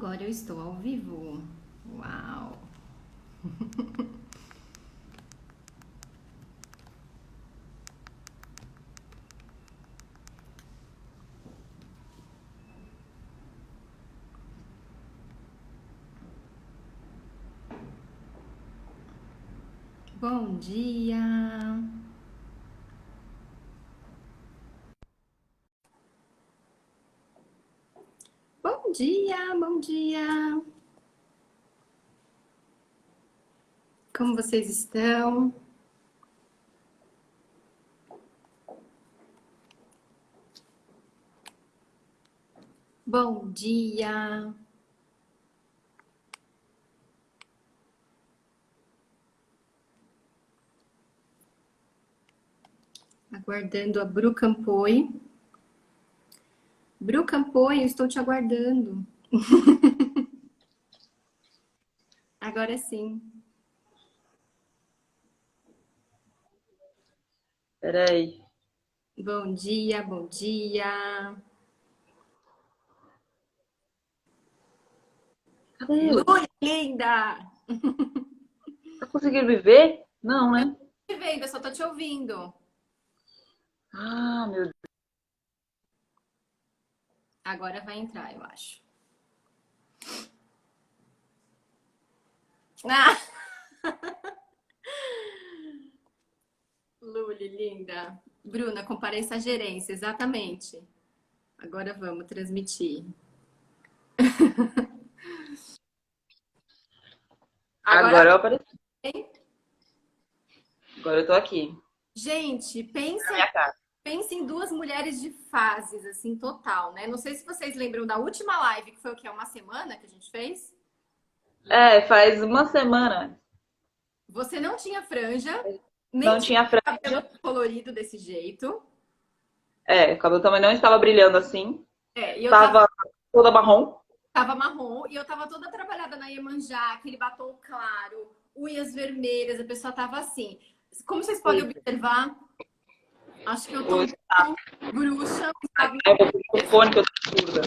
Agora eu estou ao vivo. Uau! Bom dia! Bom dia, bom dia! Como vocês estão? Bom dia! Aguardando a Bru Campoy. Bru Campoy, eu estou te aguardando. Agora sim. Peraí. Bom dia, bom dia. Cadê? Lu, linda! Tá conseguindo me ver? Não, Eu né? não tô te vendo, eu só tô te ouvindo. Ah, meu Deus. Agora vai entrar, eu acho. Ah! Luli, linda. Bruna, compareça à gerência, exatamente. Agora vamos transmitir. Agora, Agora eu apareci. hein? Agora eu tô aqui, Gente, na pensa, minha casa. pensa em duas mulheres de fases, assim, total, né? Não sei se vocês lembram da última live, que foi o quê? Uma semana que a gente fez? É, faz uma semana. Você não tinha franja, nem Não tinha tinha cabelo franja. colorido desse jeito. É, o cabelo também não estava brilhando assim. É, e eu tava Tava toda marrom. Tava marrom e eu tava toda trabalhada na Iemanjá, aquele batom claro, unhas vermelhas, a pessoa tava assim. Como vocês podem Hoje, observar, acho que eu tô hoje, muito bruxa, sabe? eu vou pôr o fone que eu tô surda.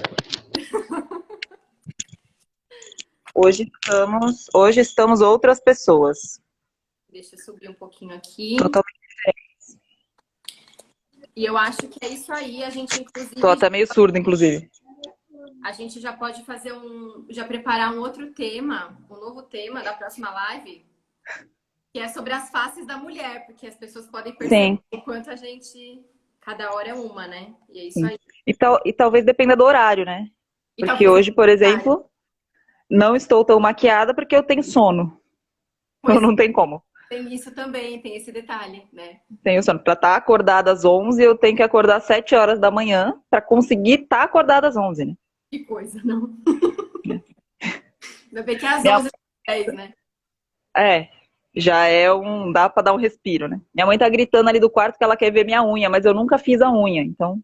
Hoje estamos outras pessoas. Deixa eu subir um pouquinho aqui. Totalmente. E eu acho que é isso aí. Tô até meio surda, inclusive. A gente já pode fazer já preparar um outro tema, um novo tema da próxima live, que é sobre as faces da mulher, porque as pessoas podem perceber Sim, o quanto a gente, cada hora é uma, né? E é isso sim. aí. E talvez dependa do horário, né? E Porque talvez hoje, por exemplo, não estou tão maquiada porque eu tenho sono. Então pois não tem como. tem isso também, tem esse detalhe, né? Tenho sono. Para estar acordada às 11, eu tenho que acordar às 7 horas da manhã para conseguir estar acordada às 11, né? Que coisa, não? Ainda bem que é às Minha, 11h10, né? é, já é um. Dá para dar um respiro, né? Minha mãe tá gritando ali do quarto que ela quer ver minha unha, mas eu nunca fiz a unha. Então,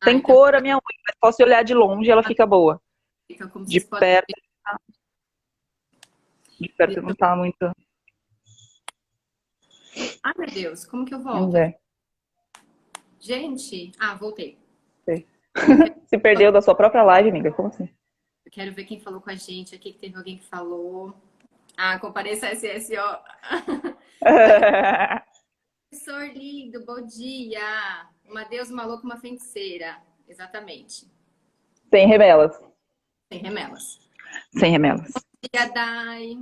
Ah, tem então cor a minha unha, mas posso olhar de longe e ela fica boa. fica como De vocês podem perto, ver. de perto Deixa não tá muito. Ai, meu Deus, como que eu Vamos volto aqui? ver. Gente, voltei. Sei. Eu quero, Se perdeu da sua própria live, amiga. Como assim? eu quero ver quem falou com a gente aqui, que teve alguém que falou. Ah, compareça SSO. Professor lindo, bom dia. Uma deusa, uma louca, uma feiticeira. Exatamente. Sem remelas. Sem remelas. Sem remelas. Dia, Dai.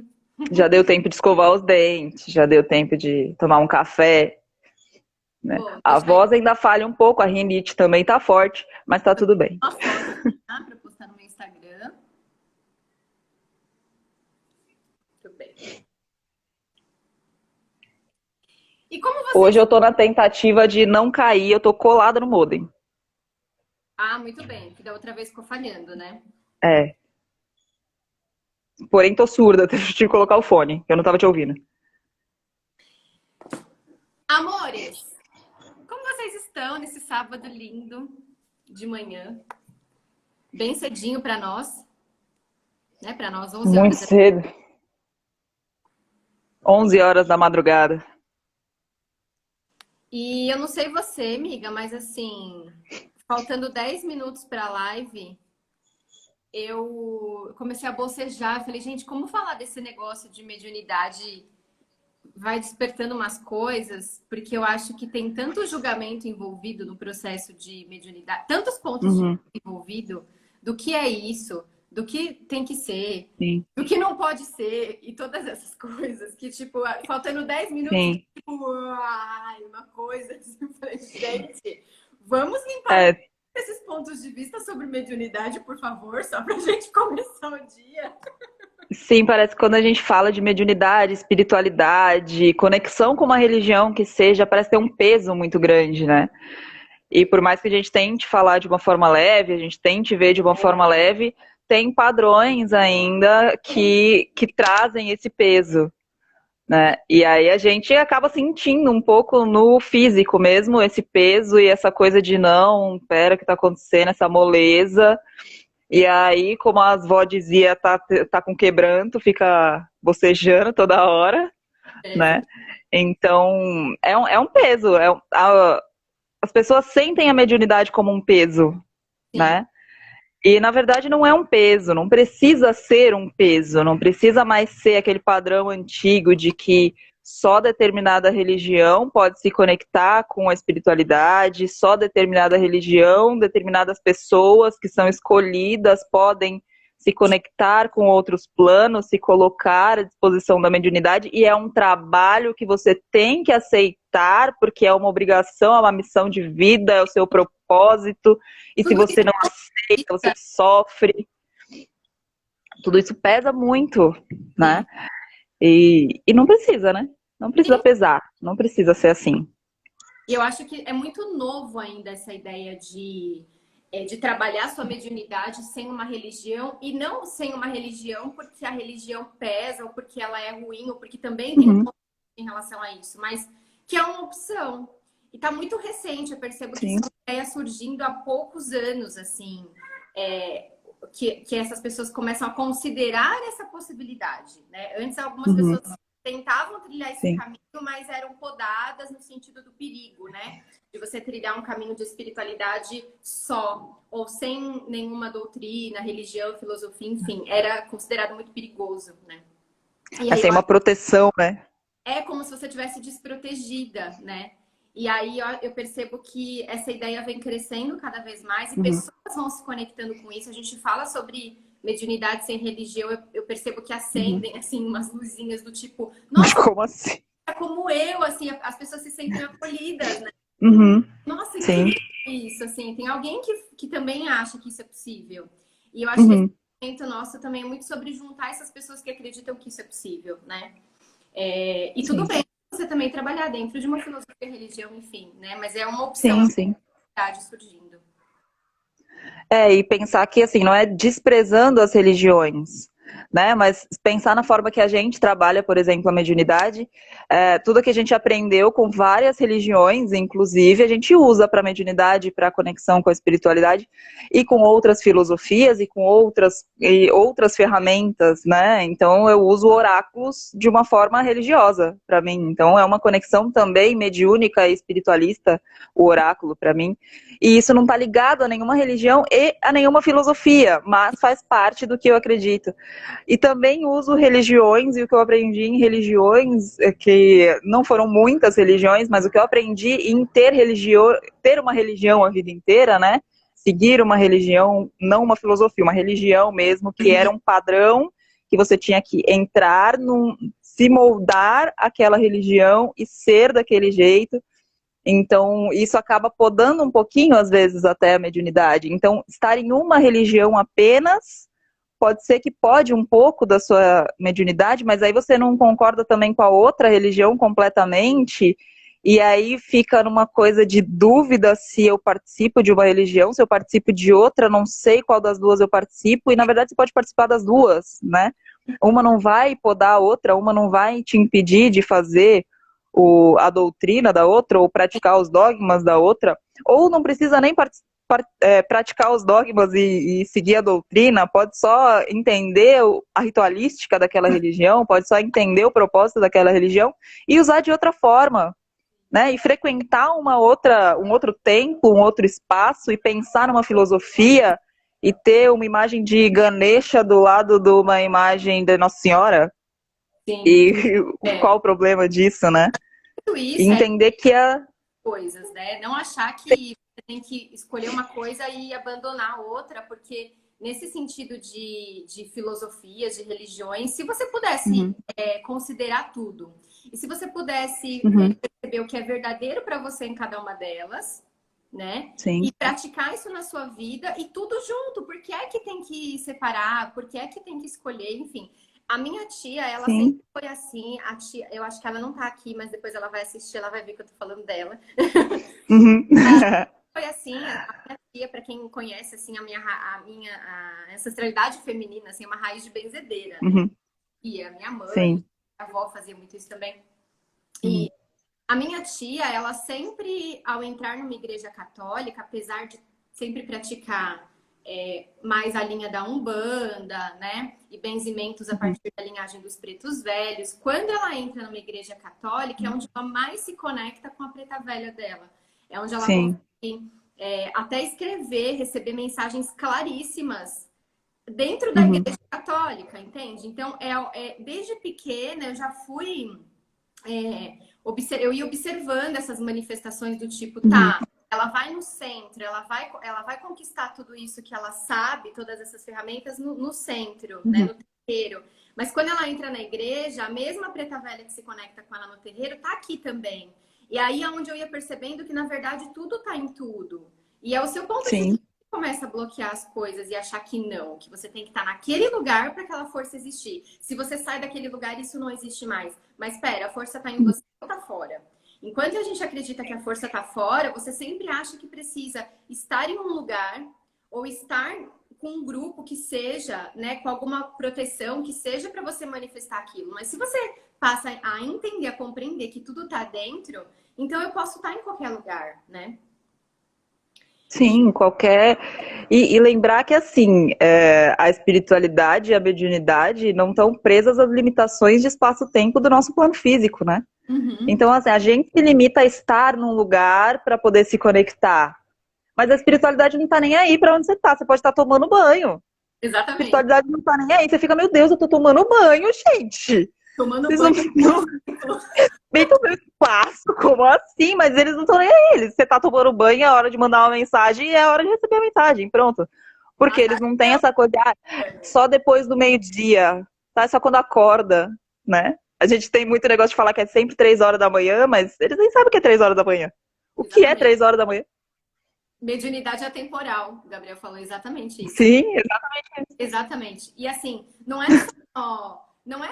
Já deu tempo de escovar os dentes, já deu tempo de tomar um café, né? Bom, A deixa eu voz ainda falha um pouco, a rinite também tá forte, mas tá tudo bem. uma foto aqui, tá? Pra postar no meu Instagram. Muito bem. E como Hoje vocês. eu tô na tentativa de não cair, eu tô colada no modem. Ah, muito bem, que da outra vez ficou falhando, né? É. Porém, tô surda, tive que colocar o fone, eu não tava te ouvindo. Amores, como vocês estão nesse sábado lindo de manhã? Bem cedinho para nós, né? Para nós, 11 Muito horas. cedo. 11 horas da madrugada. E eu não sei você, amiga, mas assim, faltando 10 minutos para a live, eu comecei a bocejar. Eu falei, gente, como falar desse negócio de mediunidade vai despertando umas coisas? Porque eu acho que tem tanto julgamento envolvido no processo de mediunidade, tantos pontos de Uhum, vista envolvido do que é isso, do que tem que ser, sim, do que não pode ser, e todas essas coisas que, tipo, faltando 10 minutos, sim. tipo, ai, uma coisa assim, eu falei, gente, vamos limpar É, esses pontos de vista sobre mediunidade, por favor, só pra gente começar o dia. sim, parece que quando a gente fala de mediunidade, espiritualidade, conexão com uma religião que seja, parece ter um peso muito grande, né? E por mais que a gente tente falar de uma forma leve, a gente tente ver de uma forma leve, tem padrões ainda que trazem esse peso, né? E aí a gente acaba sentindo um pouco no físico mesmo esse peso e essa coisa de não, pera, o que tá acontecendo, essa moleza. E aí, como as vó dizia, tá com quebranto, fica bocejando toda hora, É, né? Então, é um peso. As pessoas sentem a mediunidade como um peso, sim. né? E na verdade não é um peso, não precisa ser um peso, não precisa mais ser aquele padrão antigo de que só determinada religião pode se conectar com a espiritualidade, só determinada religião, determinadas pessoas que são escolhidas podem se conectar com outros planos, se colocar à disposição da mediunidade, e é um trabalho que você tem que aceitar, porque é uma obrigação, é uma missão de vida, é o seu propósito, e se Tudo você não aceita, você isso, sofre. Tudo isso pesa muito, né? sim. E não precisa, né? Não precisa pesar, não precisa ser assim. E eu acho que é muito novo ainda essa ideia de trabalhar sua mediunidade sem uma religião, e não sem uma religião porque a religião pesa, ou porque ela é ruim, ou porque também tem um Uhum, ponto em relação a isso, mas que é uma opção. E tá muito recente, eu percebo que isso sim. é uma ideia surgindo há poucos anos, assim, que essas pessoas começam a considerar essa possibilidade, né? Antes algumas Uhum, pessoas tentavam trilhar esse sim. caminho, mas eram podadas no sentido do perigo, né? De você trilhar um caminho de espiritualidade só, ou sem nenhuma doutrina, religião, filosofia, enfim, era considerado muito perigoso, né? E É aí sem uma proteção, né? é como se você tivesse desprotegida, né? E aí eu percebo que essa ideia vem crescendo cada vez mais e Uhum. pessoas vão se conectando com isso. A gente fala sobre mediunidade sem religião, eu percebo que Uhum. acendem assim umas luzinhas do tipo, nossa, Como assim? é como eu, assim, as pessoas se sentem acolhidas, né? Uhum, Nossa, sim. incrível isso, assim, tem alguém que também acha que isso é possível. E eu acho que esse Uhum, momento nosso também é muito sobre juntar essas pessoas que acreditam que isso é possível, né? E tudo sim. bem você também trabalhar dentro de uma filosofia, religião, enfim, né? Mas é uma opção, Sim, sim. a verdade surgindo. É, e pensar que, assim, não é desprezando as religiões, né? Mas pensar na forma que a gente trabalha, por exemplo, a mediunidade, tudo que a gente aprendeu com várias religiões, inclusive, a gente usa para a mediunidade, para a conexão com a espiritualidade, e com outras filosofias e outras ferramentas, né? Então, eu uso oráculos de uma forma religiosa, para mim. Então, é uma conexão também mediúnica e espiritualista, o oráculo, para mim. E isso não está ligado a nenhuma religião e a nenhuma filosofia, mas faz parte do que eu acredito. E também uso religiões, e o que eu aprendi em religiões, que não foram muitas religiões, mas o que eu aprendi em ter uma religião a vida inteira, né? Seguir uma religião, não uma filosofia, uma religião mesmo, que era um padrão que você tinha que entrar, se moldar aquela religião e ser daquele jeito. Então, isso acaba podando um pouquinho, às vezes, até a mediunidade. Então, estar em uma religião apenas pode ser que pode um pouco da sua mediunidade, mas aí você não concorda também com a outra religião completamente, e aí fica numa coisa de dúvida se eu participo de uma religião, se eu participo de outra, não sei qual das duas eu participo, e na verdade você pode participar das duas, né? Uma não vai podar a outra, uma não vai te impedir de fazer a doutrina da outra, ou praticar os dogmas da outra, ou não precisa nem praticar os dogmas e seguir a doutrina, pode só entender a ritualística daquela religião, pode só entender o propósito daquela religião e usar de outra forma, né? E frequentar um outro tempo, um outro espaço e pensar numa filosofia e ter uma imagem de Ganesha do lado de uma imagem da Nossa Senhora? Sim. E É. qual o problema disso, né? Tudo E isso é entender que a. coisas, né? Não achar que você tem que escolher uma coisa e abandonar a outra, porque nesse sentido de filosofias, de religiões, se você pudesse Uhum, considerar tudo, e se você pudesse uhum, perceber o que é verdadeiro para você em cada uma delas, né? E sim, praticar isso na sua vida e tudo junto, porque é que tem que separar, porque é que tem que escolher, enfim. A minha tia, ela sempre sim. foi assim, a tia, eu acho que ela não tá aqui, mas depois ela vai assistir, ela vai ver que eu tô falando dela. Uhum. Foi assim, a minha tia, para quem conhece assim a ancestralidade feminina, assim, é uma raiz de benzedeira, né? Uhum, E a minha mãe, sim. a avó fazia muito isso também. E Uhum, a minha tia, ela sempre, ao entrar numa igreja católica, apesar de sempre praticar mais a linha da Umbanda, né? E benzimentos a uhum, partir da linhagem dos pretos velhos, quando ela entra numa igreja católica, é onde ela mais se conecta com a preta velha dela. É onde ela sim. consegue até escrever, receber mensagens claríssimas dentro da Uhum, igreja católica, entende? Então, desde pequena eu já fui eu ia observando essas manifestações do tipo, uhum, tá, ela vai no centro, ela vai conquistar tudo isso que ela sabe, todas essas ferramentas no centro, né, uhum, no terreiro. Mas quando ela entra na igreja, a mesma preta velha que se conecta com ela no terreiro tá aqui também. E aí é onde eu ia percebendo que, na verdade, tudo tá em tudo. E é o seu ponto de vista sim. que começa a bloquear as coisas e achar que não, que você tem que estar naquele lugar para aquela força existir. Se você sai daquele lugar, isso não existe mais. Mas espera, a força está em você ou está fora? Enquanto a gente acredita que a força está fora, você sempre acha que precisa estar em um lugar ou estar com um grupo que seja, né, com alguma proteção que seja para você manifestar aquilo. Mas se você passa a entender, a compreender que tudo está dentro, então eu posso estar em qualquer lugar, né? E Sim, qualquer. E lembrar que, assim, a espiritualidade e a mediunidade não estão presas às limitações de espaço-tempo do nosso plano físico, né? uhum, Então, assim, a gente se limita a estar num lugar para poder se conectar. Mas a espiritualidade não tá nem aí para onde você tá. Você pode estar tomando banho. A exatamente. espiritualidade não tá nem aí. Você fica, meu Deus, eu tô tomando banho, gente. Tomando Vocês não, banho não nem o meu espaço, como assim? Mas eles não estão nem aí. Você tá tomando banho, é hora de mandar uma mensagem e é hora de receber a mensagem. Pronto. Porque eles não têm essa coisa de, só depois do meio-dia, tá? Só quando acorda, né? A gente tem muito negócio de falar que é sempre 3 horas da manhã, mas eles nem sabem o que é 3 horas da manhã. O que é Exatamente. 3 horas da manhã? Mediunidade atemporal. O Gabriel falou exatamente isso. Sim, Exatamente. E assim, não é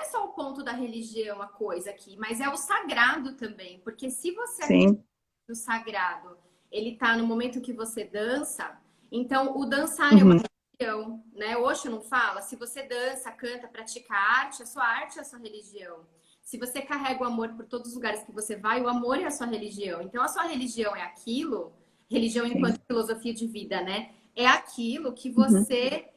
só o ponto da religião a coisa aqui, mas é o sagrado também. Porque se você acredita sim. no sagrado, ele tá no momento que você dança, então o dançar é uma Uhum, religião, né? O Osho não fala, se você dança, canta, pratica arte é a sua religião. Se você carrega o amor por todos os lugares que você vai, o amor é a sua religião. Então a sua religião é aquilo, religião sim. enquanto filosofia de vida, né? É aquilo que Uhum, você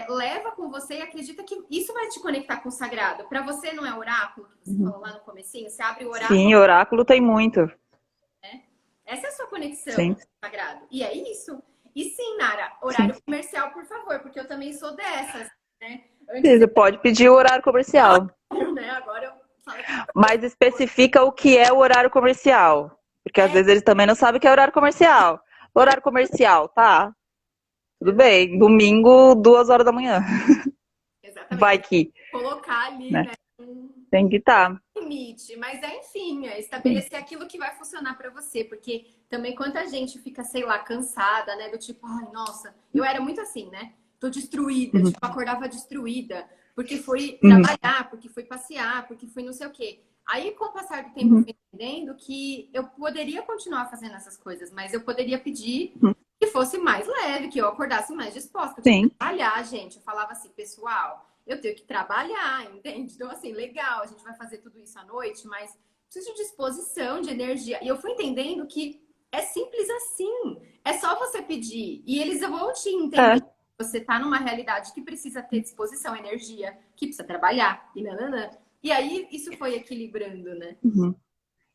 leva com você e acredita que isso vai te conectar com o sagrado. Para você não é oráculo, que você uhum. falou lá no comecinho? Você abre o oráculo, Sim, oráculo tem muito. né? Essa é a sua conexão com Sim, o sagrado. E é isso. E sim, Nara, sim. horário comercial, por favor, porque eu também sou dessas, né? Antes Você pode pedir o horário comercial, eu, né? Agora eu falo que mas especifica o que é o horário comercial. Porque às é, vezes eles também não sabem o que é horário comercial. Horário comercial, tá? Tudo bem. Domingo, 2 horas da manhã. exatamente. Vai que, Colocar ali, né? né? Um Tem que estar. limite, mas enfim, Sim. estabelecer aquilo que vai funcionar para você, porque também quanta gente fica, sei lá, cansada, né, do tipo, ai, nossa, eu era muito assim, né? Tô destruída, Uhum, tipo, acordava destruída, porque fui uhum, trabalhar, porque fui passear, porque fui não sei o quê. Aí, com o passar do tempo, eu uhum, fui entendendo que eu poderia continuar fazendo essas coisas, mas eu poderia pedir uhum. que fosse mais leve, que eu acordasse mais disposta, que eu tinha que Sim. trabalhar, gente. Eu falava assim, pessoal, eu tenho que trabalhar, entende? Então, assim, legal, a gente vai fazer tudo isso à noite, mas preciso de disposição, de energia. E eu fui entendendo que é simples assim. É só você pedir. E eles vão te entender. É. Você tá numa realidade que precisa ter disposição, energia, que precisa trabalhar. E nananã. E aí, isso foi equilibrando, né? Uhum.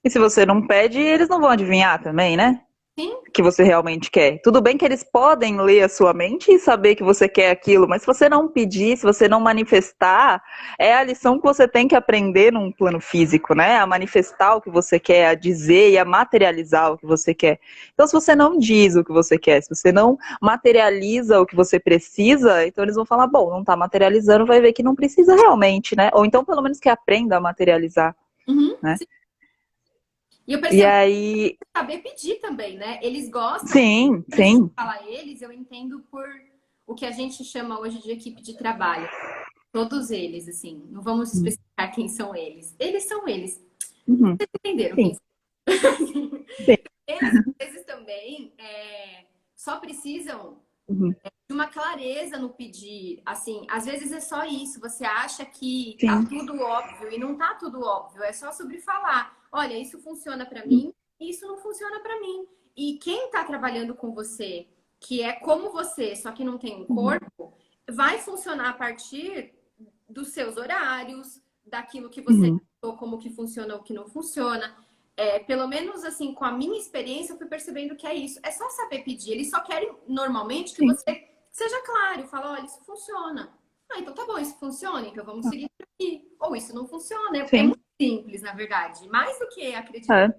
E se você não pede, eles não vão adivinhar também, né? Sim. que você realmente quer. Tudo bem que eles podem ler a sua mente e saber que você quer aquilo, mas se você não pedir, se você não manifestar, é a lição que você tem que aprender num plano físico, né? A manifestar o que você quer, a dizer e a materializar o que você quer. Então, se você não diz o que você quer, se você não materializa o que você precisa, então eles vão falar, bom, não tá materializando, vai ver que não precisa realmente, né? Ou então, pelo menos que aprenda a materializar, né? Sim. E eu E percebo aí, saber pedir também, né? Eles gostam, sim, quando a gente sim. fala eles, eu entendo por o que a gente chama hoje de equipe de trabalho. Todos eles, assim, não vamos especificar quem são eles. Eles são eles. Uhum. Vocês entenderam quem Sim, são? sim. Eles, às vezes, também só precisam Uhum. de uma clareza no pedir. Assim, às vezes é só isso. Você acha que tá Sim. tudo óbvio e não tá tudo óbvio. É só sobre falar. Olha, isso funciona para mim e isso não funciona para mim. E quem tá trabalhando com você, que é como você, só que não tem um Uhum. corpo, vai funcionar a partir dos seus horários, daquilo que você Uhum. ou como que funciona ou que não funciona. Pelo menos assim, com a minha experiência, eu fui percebendo que é isso. É só saber pedir. Eles só querem normalmente que Sim. você seja claro, fala, olha, isso funciona. Ah, então tá bom, isso funciona, então vamos seguir por aqui. Ou isso não funciona. É Sim. muito simples, na verdade. Mais do que acreditar. É.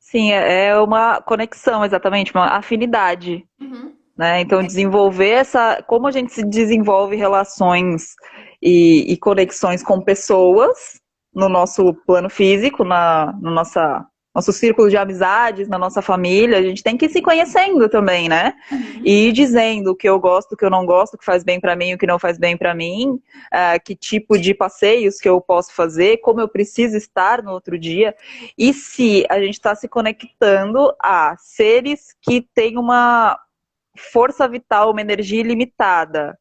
Sim, é uma conexão, exatamente, uma afinidade, Uhum. né? Então, desenvolver como a gente se desenvolve relações e conexões com pessoas no nosso plano físico, no nosso círculo de amizades, na nossa família, a gente tem que ir se conhecendo também, né? Uhum. E ir dizendo o que eu gosto, o que eu não gosto, o que faz bem para mim, o que não faz bem para mim, que tipo de passeios que eu posso fazer, como eu preciso estar no outro dia. E se a gente está se conectando a seres que têm uma força vital, uma energia ilimitada,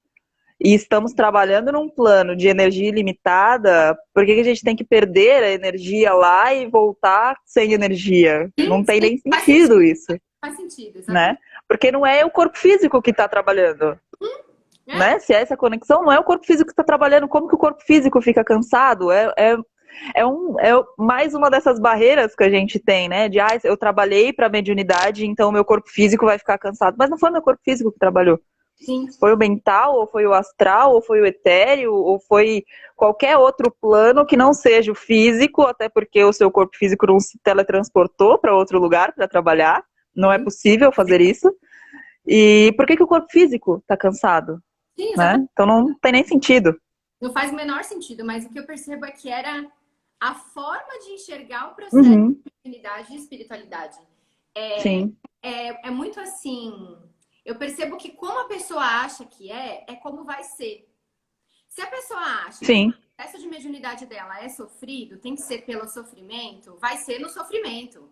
e estamos trabalhando num plano de energia ilimitada, por que a gente tem que perder a energia lá e voltar sem energia? Sim, Não tem sim, nem faz sentido. sentido isso, Faz sentido, exatamente. né? Porque não é o corpo físico que está trabalhando, É, né? Se é essa conexão, não é o corpo físico que está trabalhando. Como que o corpo físico fica cansado? É mais uma dessas barreiras que a gente tem, né? De, eu trabalhei para mediunidade, então o meu corpo físico vai ficar cansado. Mas não foi o meu corpo físico que trabalhou. sim. Foi o mental, ou foi o astral, ou foi o etéreo, ou foi qualquer outro plano que não seja o físico, até porque o seu corpo físico não se teletransportou para outro lugar para trabalhar. Não é Sim, possível fazer isso. E por que o corpo físico está cansado? sim, Né? exatamente. Então não tem nem sentido. Não faz o menor sentido, mas o que eu percebo é que era a forma de enxergar o processo Uhum, de unidade e espiritualidade. sim, É muito assim. Eu percebo que como a pessoa acha que é como vai ser. Se a pessoa acha que o sim. processo de mediunidade dela é sofrido, tem que ser pelo sofrimento, vai ser no sofrimento.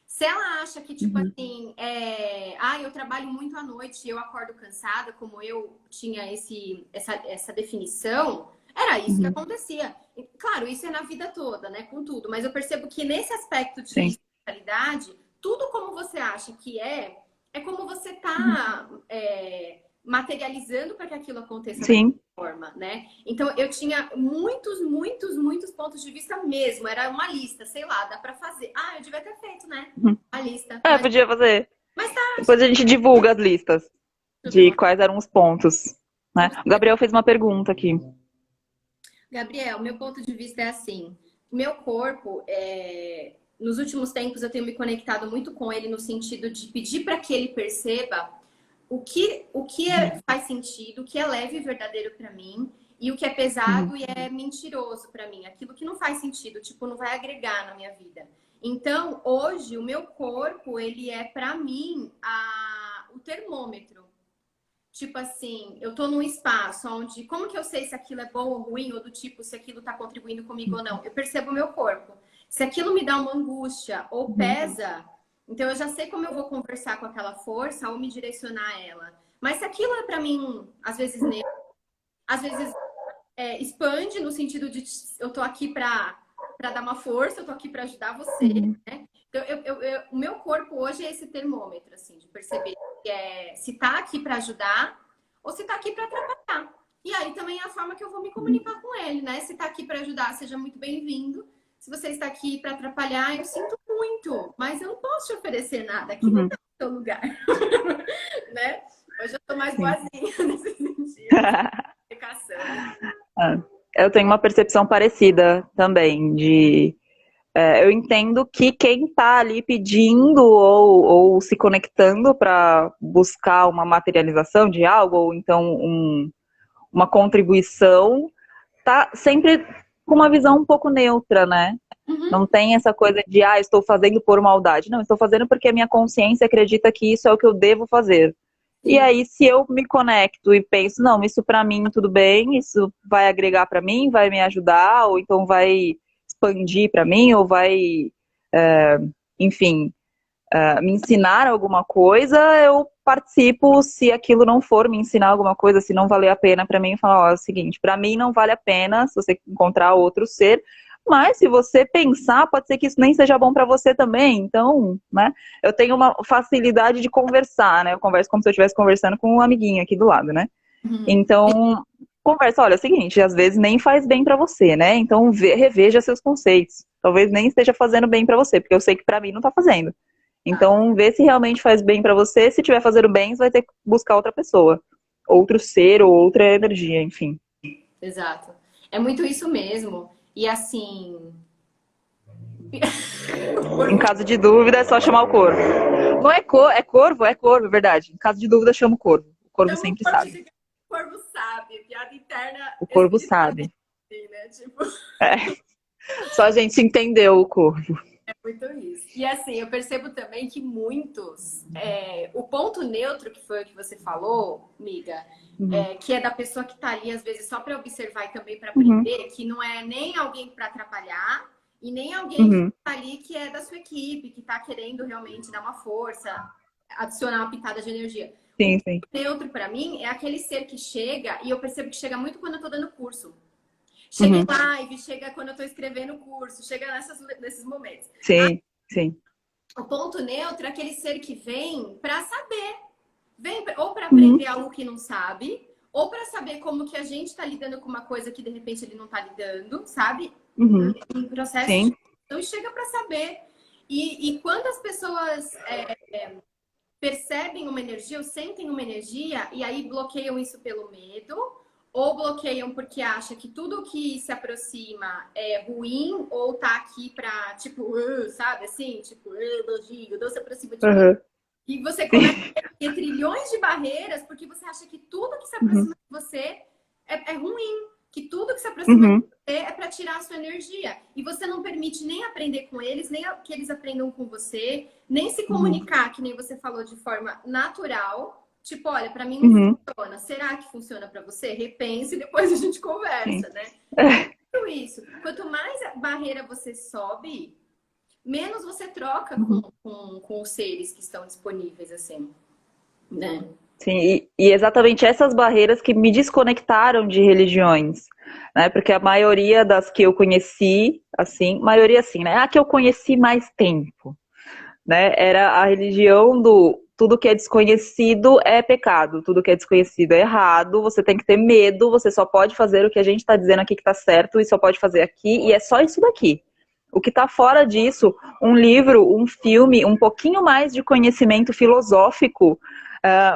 Se ela acha que, tipo Uhum, assim, eu trabalho muito à noite e eu acordo cansada, como eu tinha essa definição, era isso que uhum, acontecia. E, claro, isso é na vida toda, né? Com tudo. Mas eu percebo que nesse aspecto de sim. espiritualidade, tudo como você acha que é como você Uhum, tá materializando para que aquilo aconteça daquela sim. forma, né? Então eu tinha muitos pontos de vista mesmo. Era uma lista, sei lá, dá para fazer. Ah, eu devia ter feito, né? Uhum. A lista. É, podia fazer. Mas tá, Depois a gente divulga as listas tudo de bom. quais eram os pontos. Né? O Gabriel fez uma pergunta aqui. Gabriel, meu ponto de vista é assim: meu corpo, nos últimos tempos, eu tenho me conectado muito com ele no sentido de pedir para que ele perceba faz sentido, o que é leve e verdadeiro para mim e o que é Uhum, pesado e é mentiroso para mim, aquilo que não faz sentido, tipo, não vai agregar na minha vida. Então, hoje, o meu corpo, ele é para mim o termômetro. Tipo assim, eu tô num espaço onde, como que eu sei se aquilo é bom ou ruim, ou do tipo, se aquilo tá contribuindo comigo ou não? Eu percebo o meu corpo. Se aquilo me dá uma angústia ou uhum, pesa, então eu já sei como eu vou conversar com aquela força ou me direcionar a ela. Mas se aquilo é para mim, às vezes, às vezes expande no sentido de eu tô aqui para dar uma força, eu tô aqui para ajudar você, uhum. né? Então, o meu corpo hoje é esse termômetro, assim, de perceber se tá aqui para ajudar ou se tá aqui para atrapalhar. E aí também é a forma que eu vou me comunicar com ele, né? Se tá aqui para ajudar, seja muito bem-vindo. Se você está aqui para atrapalhar, eu sinto muito, mas eu não posso te oferecer nada. Aqui não tá no seu lugar. Né? Hoje eu tô mais boazinha nesse sentido. Comunicação. Eu tenho uma percepção parecida também, eu entendo que quem está ali pedindo ou se conectando para buscar uma materialização de algo, ou então uma contribuição, tá sempre com uma visão um pouco neutra, né? Não tem essa coisa de, estou fazendo por maldade. Não, estou fazendo porque a minha consciência acredita que isso é o que eu devo fazer. E aí, se eu me conecto e penso, não, isso pra mim tudo bem, isso vai agregar pra mim, vai me ajudar, ou então vai expandir pra mim, ou vai, enfim, me ensinar alguma coisa, eu participo. Se aquilo não for me ensinar alguma coisa, se não valer a pena pra mim, eu falo, é o seguinte, pra mim não vale a pena, se você encontrar outro ser. Mas se você pensar, pode ser que isso nem seja bom para você também. Então, né? Eu tenho uma facilidade de conversar, né? Eu converso como se eu estivesse conversando com um amiguinho aqui do lado, né? Então, conversa, olha, é o seguinte, às vezes nem faz bem para você, né? Então, reveja seus conceitos. Talvez nem esteja fazendo bem para você, porque eu sei que para mim não tá fazendo. Então, vê se realmente faz bem para você. Se tiver fazendo bem, você vai ter que buscar outra pessoa, outro ser ou outra energia, enfim. Exato. É muito isso mesmo. E assim... Em caso de dúvida, é só chamar o corvo. Não é corvo, é corvo, é verdade. Em caso de dúvida, chama o corvo. O corvo sempre sabe. O corvo sabe, piada interna. O corvo sabe. Né? Tipo... Só a gente entendeu o corvo. É muito isso. E assim, eu percebo também que muitos... o ponto neutro, que foi o que você falou, miga, que é da pessoa que tá ali, às vezes, só para observar e também para aprender, que não é nem alguém para atrapalhar e nem alguém que tá ali que é da sua equipe, que tá querendo realmente dar uma força, adicionar uma pitada de energia. Sim. O neutro, para mim, é aquele ser que chega, e eu percebo que chega muito quando eu tô dando curso. Chega em live, chega quando eu tô escrevendo o curso, chega nesses momentos. Sim. O ponto neutro é aquele ser que vem para saber. Vem ou para aprender algo que não sabe, ou para saber como que a gente está lidando com uma coisa que de repente ele não está lidando, sabe? Em processo de... Então chega para saber. E quando as pessoas percebem uma energia ou sentem uma energia, e aí bloqueiam isso pelo medo, ou bloqueiam porque acha que tudo que se aproxima é ruim, ou tá aqui pra, tipo, sabe assim? Tipo, elogio, não se aproxima de mim. E você começa a ter trilhões de barreiras porque você acha que tudo que se aproxima de você é ruim. Que tudo que se aproxima de você é pra tirar a sua energia. E você não permite nem aprender com eles, nem que eles aprendam com você, nem se comunicar, que nem você falou, de forma natural. Tipo, olha, pra mim não funciona. Será que funciona pra você? Repense e depois a gente conversa, né? Tudo isso. Quanto mais barreira você sobe, menos você troca com os seres que estão disponíveis, assim, né? Sim, e exatamente essas barreiras que me desconectaram de religiões, né? Porque a maioria das que eu conheci, assim, maioria assim, né? A que eu conheci mais tempo, né? Era a religião do tudo que é desconhecido é pecado, tudo que é desconhecido é errado, você tem que ter medo, você só pode fazer o que a gente está dizendo aqui que tá certo e só pode fazer aqui, e é só isso daqui. O que está fora disso, um livro, um filme, um pouquinho mais de conhecimento filosófico,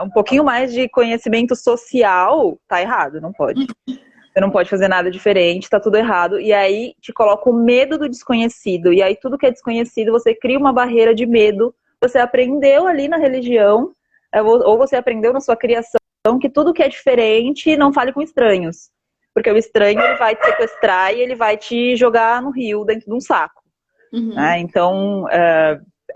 um pouquinho mais de conhecimento social, tá errado, não pode. Você não pode fazer nada diferente, tá tudo errado. E aí te coloca o medo do desconhecido. E aí tudo que é desconhecido, você cria uma barreira de medo. Você aprendeu ali na religião, ou você aprendeu na sua criação, que tudo que é diferente, não fale com estranhos. Porque o estranho, ele vai te sequestrar e ele vai te jogar no rio, dentro de um saco. Né? Então,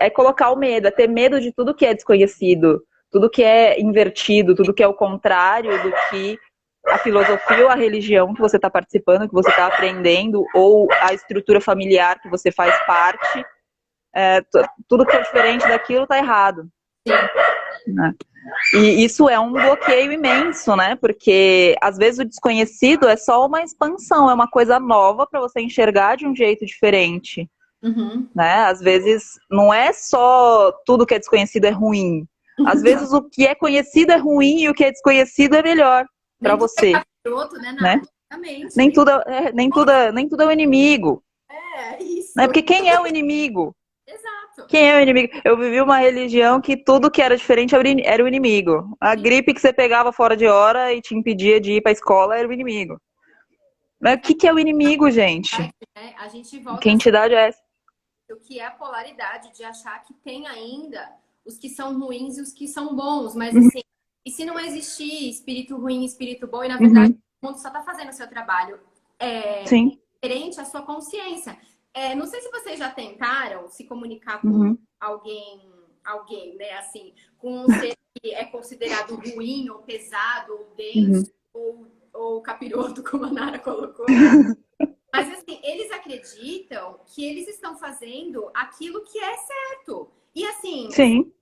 é colocar o medo, é ter medo de tudo que é desconhecido, tudo que é invertido, tudo que é o contrário do que a filosofia ou a religião que você está participando, que você está aprendendo, ou a estrutura familiar que você faz parte, tudo que é diferente daquilo está errado. Né? E isso é um bloqueio imenso, né? Porque às vezes o desconhecido é só uma expansão, é uma coisa nova para você enxergar de um jeito diferente. Né? Às vezes não é só tudo que é desconhecido é ruim. Às vezes o que é conhecido é ruim e o que é desconhecido é melhor para você. Outro, né? Nem tudo é o inimigo. Isso. Né? Porque quem é o inimigo? Exato. Quem é o inimigo? Eu vivi uma religião que tudo que era diferente era o inimigo. A gripe que você pegava fora de hora e te impedia de ir para a escola era o inimigo. Mas o que é o inimigo, gente? Né? A gente volta Que entidade é essa? o que é a polaridade de achar que tem ainda os que são ruins e os que são bons, mas assim, e se não existir espírito ruim e espírito bom, e na verdade o mundo só está fazendo o seu trabalho Sim. diferente à sua consciência. Não sei se vocês já tentaram se comunicar com alguém, né, assim, com um ser que é considerado ruim ou pesado ou denso ou capiroto, como a Nara colocou. Mas assim, eles acreditam que eles estão fazendo aquilo que é certo. E assim,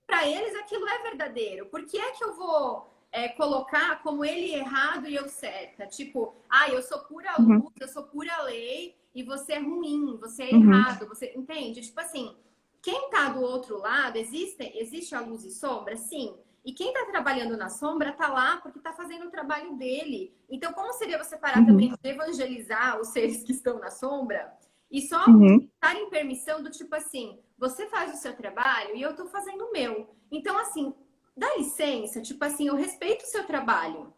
para eles aquilo é verdadeiro. Por que é que eu vou colocar como ele errado e eu certa? Tipo, eu sou pura luz, eu sou pura lei e você é ruim, você é errado, você entende? Tipo assim, quem tá do outro lado, existe a luz e sombra? Sim. E quem tá trabalhando na sombra tá lá porque tá fazendo o trabalho dele. Então, como seria você parar também de evangelizar os seres que estão na sombra e só estar em permissão do tipo assim, você faz o seu trabalho e eu tô fazendo o meu. Então, assim, dá licença, tipo assim, eu respeito o seu trabalho.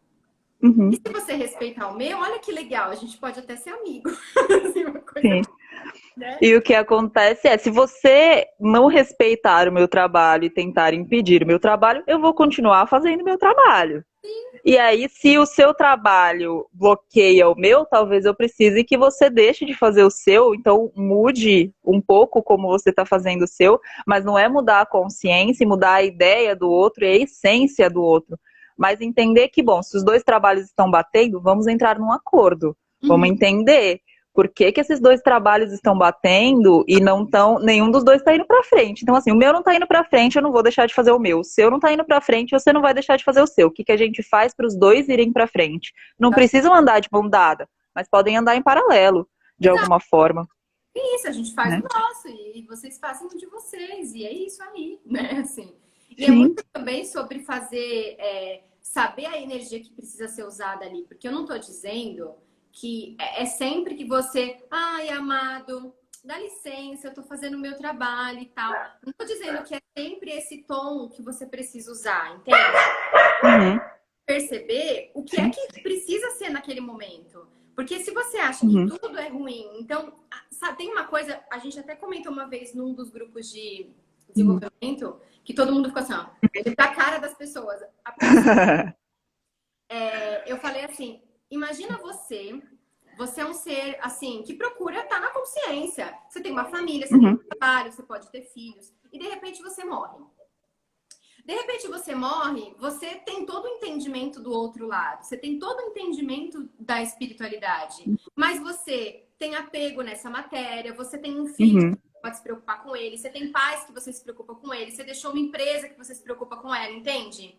E se você respeitar o meu, olha que legal, a gente pode até ser amigo. Assim, uma coisa, né? E o que acontece é, se você não respeitar o meu trabalho e tentar impedir o meu trabalho, eu vou continuar fazendo o meu trabalho. E aí, se o seu trabalho bloqueia o meu, talvez eu precise que você deixe de fazer o seu, então mude um pouco como você está fazendo o seu, mas não é mudar a consciência, mudar a ideia do outro e a essência do outro. Mas entender que, bom, se os dois trabalhos estão batendo, vamos entrar num acordo. Vamos entender por que esses dois trabalhos estão batendo e não estão, nenhum dos dois está indo para frente. Então, assim, o meu não está indo para frente, eu não vou deixar de fazer o meu. O seu não está indo para frente, você não vai deixar de fazer o seu. O que a gente faz para os dois irem para frente? Não precisam andar de mão dada, mas podem andar em paralelo, de alguma forma. É isso, a gente faz o nosso e vocês fazem o de vocês. E é isso aí, né? Assim. E é muito também sobre fazer, saber a energia que precisa ser usada ali. Porque eu não estou dizendo que é sempre que você, amado, dá licença, eu tô fazendo o meu trabalho e tal. Não tô dizendo que é sempre esse tom que você precisa usar, entende? Perceber o que é que precisa ser naquele momento. Porque se você acha que tudo é ruim, então, sabe, tem uma coisa, a gente até comentou uma vez num dos grupos de desenvolvimento, que todo mundo ficou assim, ó, da cara das pessoas. Eu falei assim, imagina você é um ser, assim, que procura estar na consciência. Você tem uma família, você tem um trabalho, você pode ter filhos. E, de repente, você morre. De repente, você morre, você tem todo o entendimento do outro lado. Você tem todo o entendimento da espiritualidade. Mas você tem apego nessa matéria, você tem um filho que você pode se preocupar com ele, você tem pais que você se preocupa com ele, você deixou uma empresa que você se preocupa com ela, entende?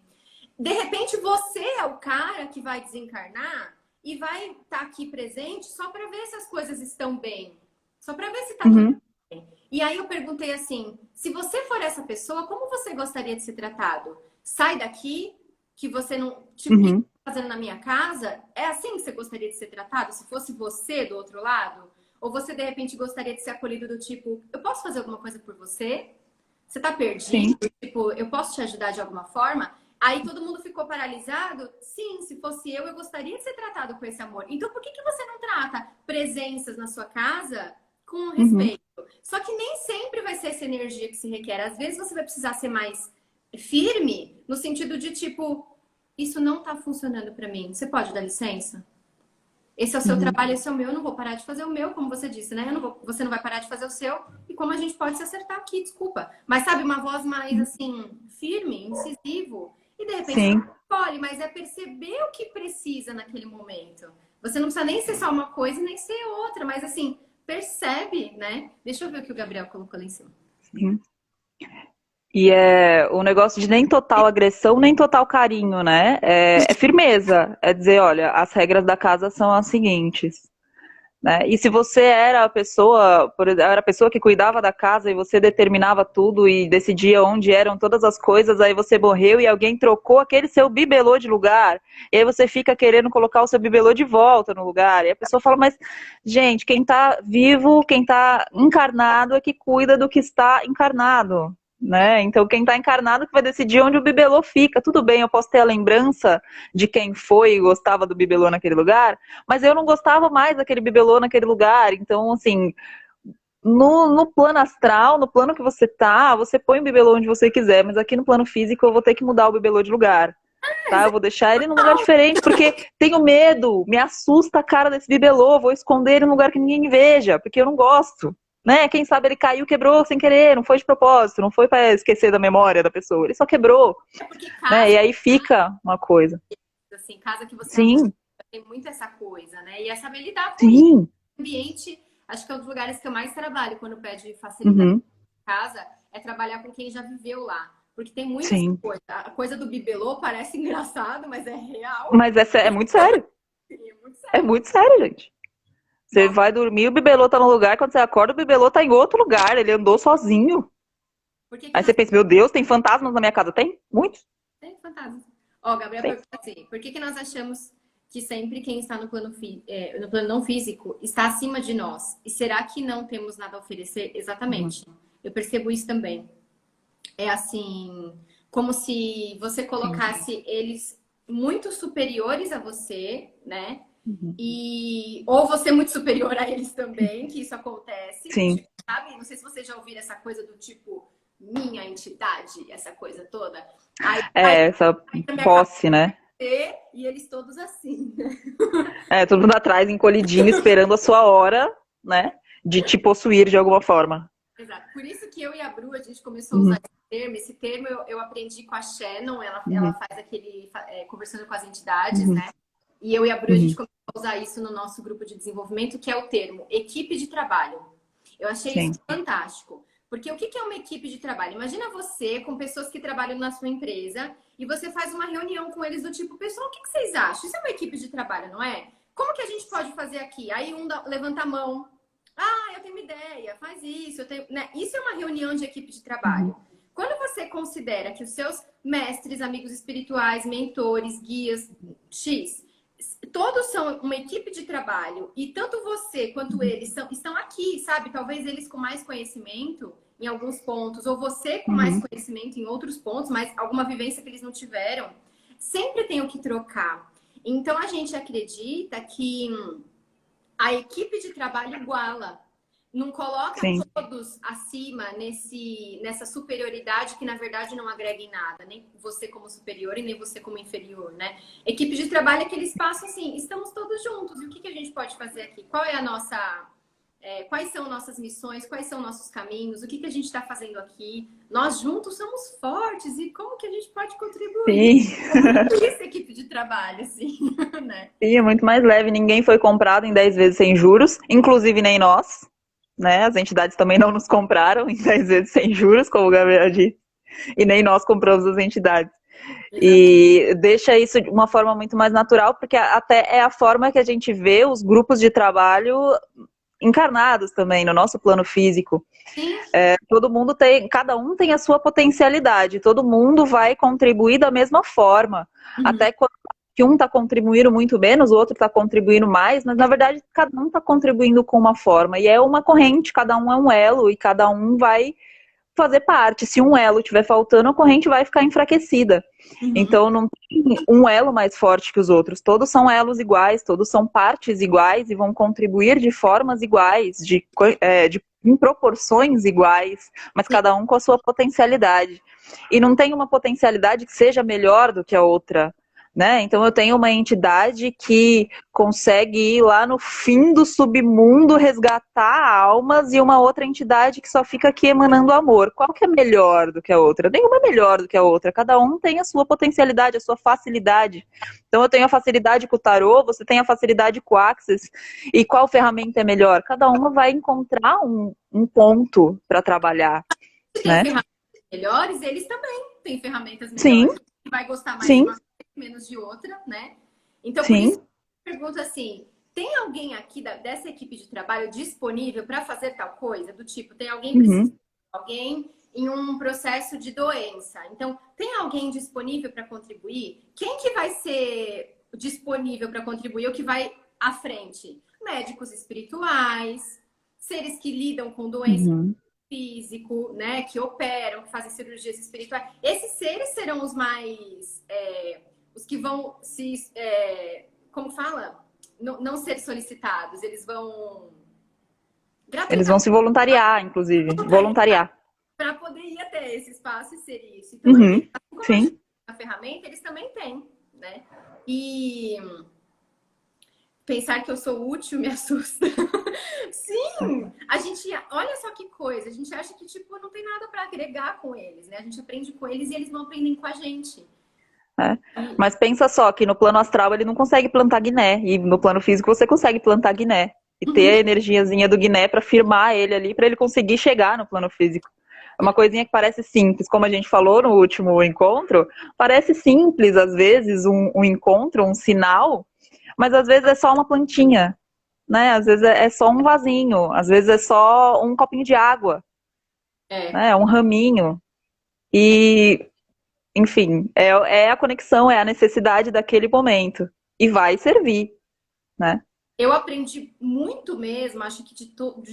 De repente, você é o cara que vai desencarnar e vai estar aqui presente só para ver se as coisas estão bem. Só para ver se está tudo bem. E aí eu perguntei assim, se você for essa pessoa, como você gostaria de ser tratado? Sai daqui, que você não... Tipo, o que você está fazendo na minha casa? É assim que você gostaria de ser tratado? Se fosse você do outro lado? Ou você, de repente, gostaria de ser acolhido do tipo, eu posso fazer alguma coisa por você? Você está perdido? Tipo, eu posso te ajudar de alguma forma? Aí todo mundo ficou paralisado. Sim, se fosse eu gostaria de ser tratado com esse amor. Então, por que você não trata presenças na sua casa com respeito? Só que nem sempre vai ser essa energia que se requer. Às vezes você vai precisar ser mais firme no sentido de tipo, isso não tá funcionando pra mim. Você pode dar licença? Esse é o seu trabalho, esse é o meu. Eu não vou parar de fazer o meu, como você disse, né? Você não vai parar de fazer o seu. E como a gente pode se acertar aqui, desculpa. Mas sabe, uma voz mais assim, firme, incisivo. E de repente você escolhe, mas é perceber o que precisa naquele momento. Você não precisa nem ser só uma coisa, nem ser outra, mas assim, percebe, né? Deixa eu ver o que o Gabriel colocou lá em cima. E é o negócio de nem total agressão, nem total carinho, né? É firmeza. É dizer, olha, as regras da casa são as seguintes. né? E se você era era a pessoa que cuidava da casa e você determinava tudo e decidia onde eram todas as coisas, aí você morreu e alguém trocou aquele seu bibelô de lugar, e aí você fica querendo colocar o seu bibelô de volta no lugar, e a pessoa fala, mas, gente, quem tá vivo, quem tá encarnado é que cuida do que está encarnado. Né? Então, quem está encarnado que vai decidir onde o bibelô fica. Tudo bem, eu posso ter a lembrança de quem foi e gostava do bibelô naquele lugar, mas eu não gostava mais daquele bibelô naquele lugar. Então, assim, no plano astral, no plano que você tá, você põe o bibelô onde você quiser, mas aqui no plano físico eu vou ter que mudar o bibelô de lugar. Tá? Eu vou deixar ele num lugar diferente, porque tenho medo, me assusta a cara desse bibelô, vou esconder ele num lugar que ninguém veja, porque eu não gosto. Né? Quem sabe ele caiu, quebrou sem querer, não foi de propósito, não foi para esquecer da memória da pessoa, ele só quebrou. Porque Né? E aí fica uma coisa. Assim, casa que você Sim. tem muito essa coisa, né? E é saber lidar com Sim. isso. O ambiente, acho que é um dos lugares que eu mais trabalho quando pede facilidade em casa, é trabalhar com quem já viveu lá. Porque tem muita coisa. A coisa do bibelô parece engraçado, mas é real. Mas é muito sério. Sim, é muito sério. É muito sério, gente. Você vai dormir, o bibelô tá num lugar, quando você acorda, o bibelô tá em outro lugar, ele andou sozinho. Aí você pensa, meu Deus, tem fantasmas na minha casa? Tem? Muitos. Tem fantasmas. Ó, Gabriel pergunta assim, por que nós achamos que sempre quem está no plano não físico está acima de nós? E será que não temos nada a oferecer? Exatamente. Eu percebo isso também. É assim, como se você colocasse eles muito superiores a você, né? Ou você muito superior a eles também, que isso acontece. Sim. Tipo, sabe? Não sei se vocês já ouviram essa coisa do tipo, minha entidade, essa coisa toda. Essa posse, né? E eles todos assim, né? Todo mundo atrás, encolhidinho, esperando a sua hora, né? De te possuir de alguma forma. Exato. Por isso que eu e a Bru, a gente começou a usar esse termo. Esse termo eu aprendi com a Shannon, ela faz aquele conversando com as entidades, né? E eu e a Bru, a gente começou a usar isso no nosso grupo de desenvolvimento, que é o termo equipe de trabalho. Eu achei isso fantástico. Porque o que é uma equipe de trabalho? Imagina você com pessoas que trabalham na sua empresa e você faz uma reunião com eles do tipo, pessoal, o que vocês acham? Isso é uma equipe de trabalho, não é? Como que a gente pode fazer aqui? Aí um levanta a mão. Ah, eu tenho uma ideia, faz isso. Né? Isso é uma reunião de equipe de trabalho. Quando você considera que os seus mestres, amigos espirituais, mentores, guias, X, todos são uma equipe de trabalho e tanto você quanto eles estão aqui, sabe? Talvez eles com mais conhecimento em alguns pontos, ou você com mais conhecimento em outros pontos, mas alguma vivência que eles não tiveram, sempre tem o que trocar. Então a gente acredita que a equipe de trabalho iguala. Não coloca todos acima nessa superioridade que, na verdade, não agrega em nada. Nem você como superior e nem você como inferior, né? Equipe de trabalho é aquele espaço assim, estamos todos juntos. E o que a gente pode fazer aqui? Qual é a nossa... quais são nossas missões? Quais são nossos caminhos? O que a gente está fazendo aqui? Nós juntos somos fortes. E como que a gente pode contribuir? Sim. Essa equipe de trabalho, assim, né? Sim, é muito mais leve. Ninguém foi comprado em 10 vezes sem juros, inclusive nem nós. Né? As entidades também não nos compraram em 10 vezes sem juros, como o Gabriel disse, e nem nós compramos as entidades. E deixa isso de uma forma muito mais natural, porque até é a forma que a gente vê os grupos de trabalho encarnados também no nosso plano físico. Todo mundo cada um tem a sua potencialidade, todo mundo vai contribuir da mesma forma. Até quando que um está contribuindo muito menos, o outro está contribuindo mais, mas na verdade cada um está contribuindo com uma forma, e é uma corrente, cada um é um elo, e cada um vai fazer parte. Se um elo estiver faltando, a corrente vai ficar enfraquecida. Então não tem um elo mais forte que os outros, todos são elos iguais, todos são partes iguais e vão contribuir de formas iguais, em proporções iguais, mas cada um com a sua potencialidade. E não tem uma potencialidade que seja melhor do que a outra. Né? Então eu tenho uma entidade que consegue ir lá no fim do submundo resgatar almas e uma outra entidade que só fica aqui emanando amor. Qual que é melhor do que a outra? Nenhuma é melhor do que a outra. Cada um tem a sua potencialidade, a sua facilidade. Então eu tenho a facilidade com o tarô, você tem a facilidade com o Axis. E qual ferramenta é melhor? Cada uma vai encontrar um ponto para trabalhar. Tem ferramentas melhores, eles também têm ferramentas melhores. Sim. Vai gostar mais de uma, menos de outra, né? Então, por isso eu pergunto assim, tem alguém aqui dessa equipe de trabalho disponível para fazer tal coisa? Do tipo, tem alguém Uhum. precisa, alguém em um processo de doença. Então, tem alguém disponível para contribuir? Quem que vai ser disponível para contribuir ou que vai à frente? Médicos espirituais, seres que lidam com doença Uhum. físico, né, que operam, que fazem cirurgias espirituais. Esses seres serão os mais, os que vão se, como fala? Não ser solicitados, eles vão Eles vão gratuitamente se voluntariar, inclusive. Voluntariar. para poder ir até esse espaço e ser isso. Então, Uhum. assim como a gente Sim. tem a ferramenta, eles também têm, né? E pensar que eu sou útil me assusta. Sim, a gente, olha só que coisa, a gente acha que tipo não tem nada para agregar com eles, né? A gente aprende com eles e eles não aprendem com a gente. É. Mas pensa só que no plano astral ele não consegue plantar guiné e no plano físico você consegue plantar guiné e ter Uhum. a energiazinha do guiné para firmar ele ali para ele conseguir chegar no plano físico. É uma coisinha que parece simples, como a gente falou no último encontro, parece simples às vezes um encontro, um sinal, mas às vezes é só uma plantinha, né? Às vezes é só um vasinho, às vezes é só um copinho de água, É. né? Um raminho. E enfim, é a conexão, é a necessidade daquele momento. E vai servir, né? Eu aprendi muito mesmo, acho que de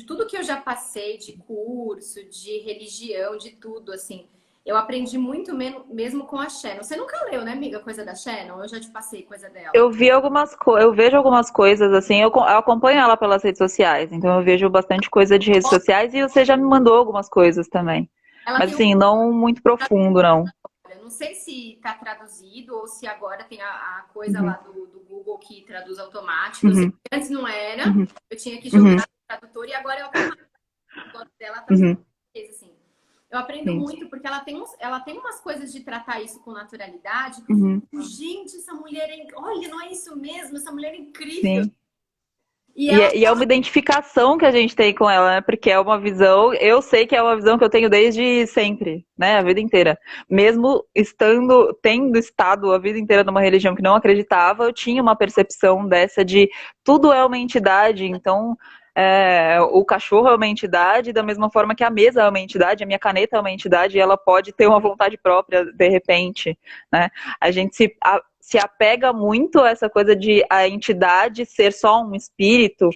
tudo que eu já passei, de curso, de religião, de tudo, assim. Eu aprendi muito mesmo com a Shannon. Você nunca leu, né, amiga, coisa da Shannon? Eu já te passei coisa dela. Eu vi eu vejo algumas coisas assim, eu acompanho ela pelas redes sociais, então eu vejo bastante coisa de redes sociais e você já me mandou algumas coisas também. Ela Mas tem um. assim, não muito profundo, não. Eu não sei se está traduzido ou se agora tem a coisa lá Uhum, do Google que traduz automático. Eu sei uhum, que antes não era, uhum, eu tinha que jogar uhum, no tradutor e agora é automático. O negócio dela tá super uhum, assim. Eu aprendo sim, muito porque ela tem umas coisas de tratar isso com naturalidade que eu uhum, fico, gente, essa mulher é, olha, não é isso mesmo, essa mulher é incrível. sim. E ela E é uma identificação que a gente tem com ela, né? Porque é uma visão, eu sei que é uma visão que eu tenho desde sempre, né? A vida inteira. Mesmo tendo estado a vida inteira numa religião que não acreditava, eu tinha uma percepção dessa de tudo é uma entidade, então o cachorro é uma entidade, da mesma forma que a mesa é uma entidade, a minha caneta é uma entidade, e ela pode ter uma vontade própria de repente, né? A gente se apega muito a essa coisa de a entidade ser só um espírito,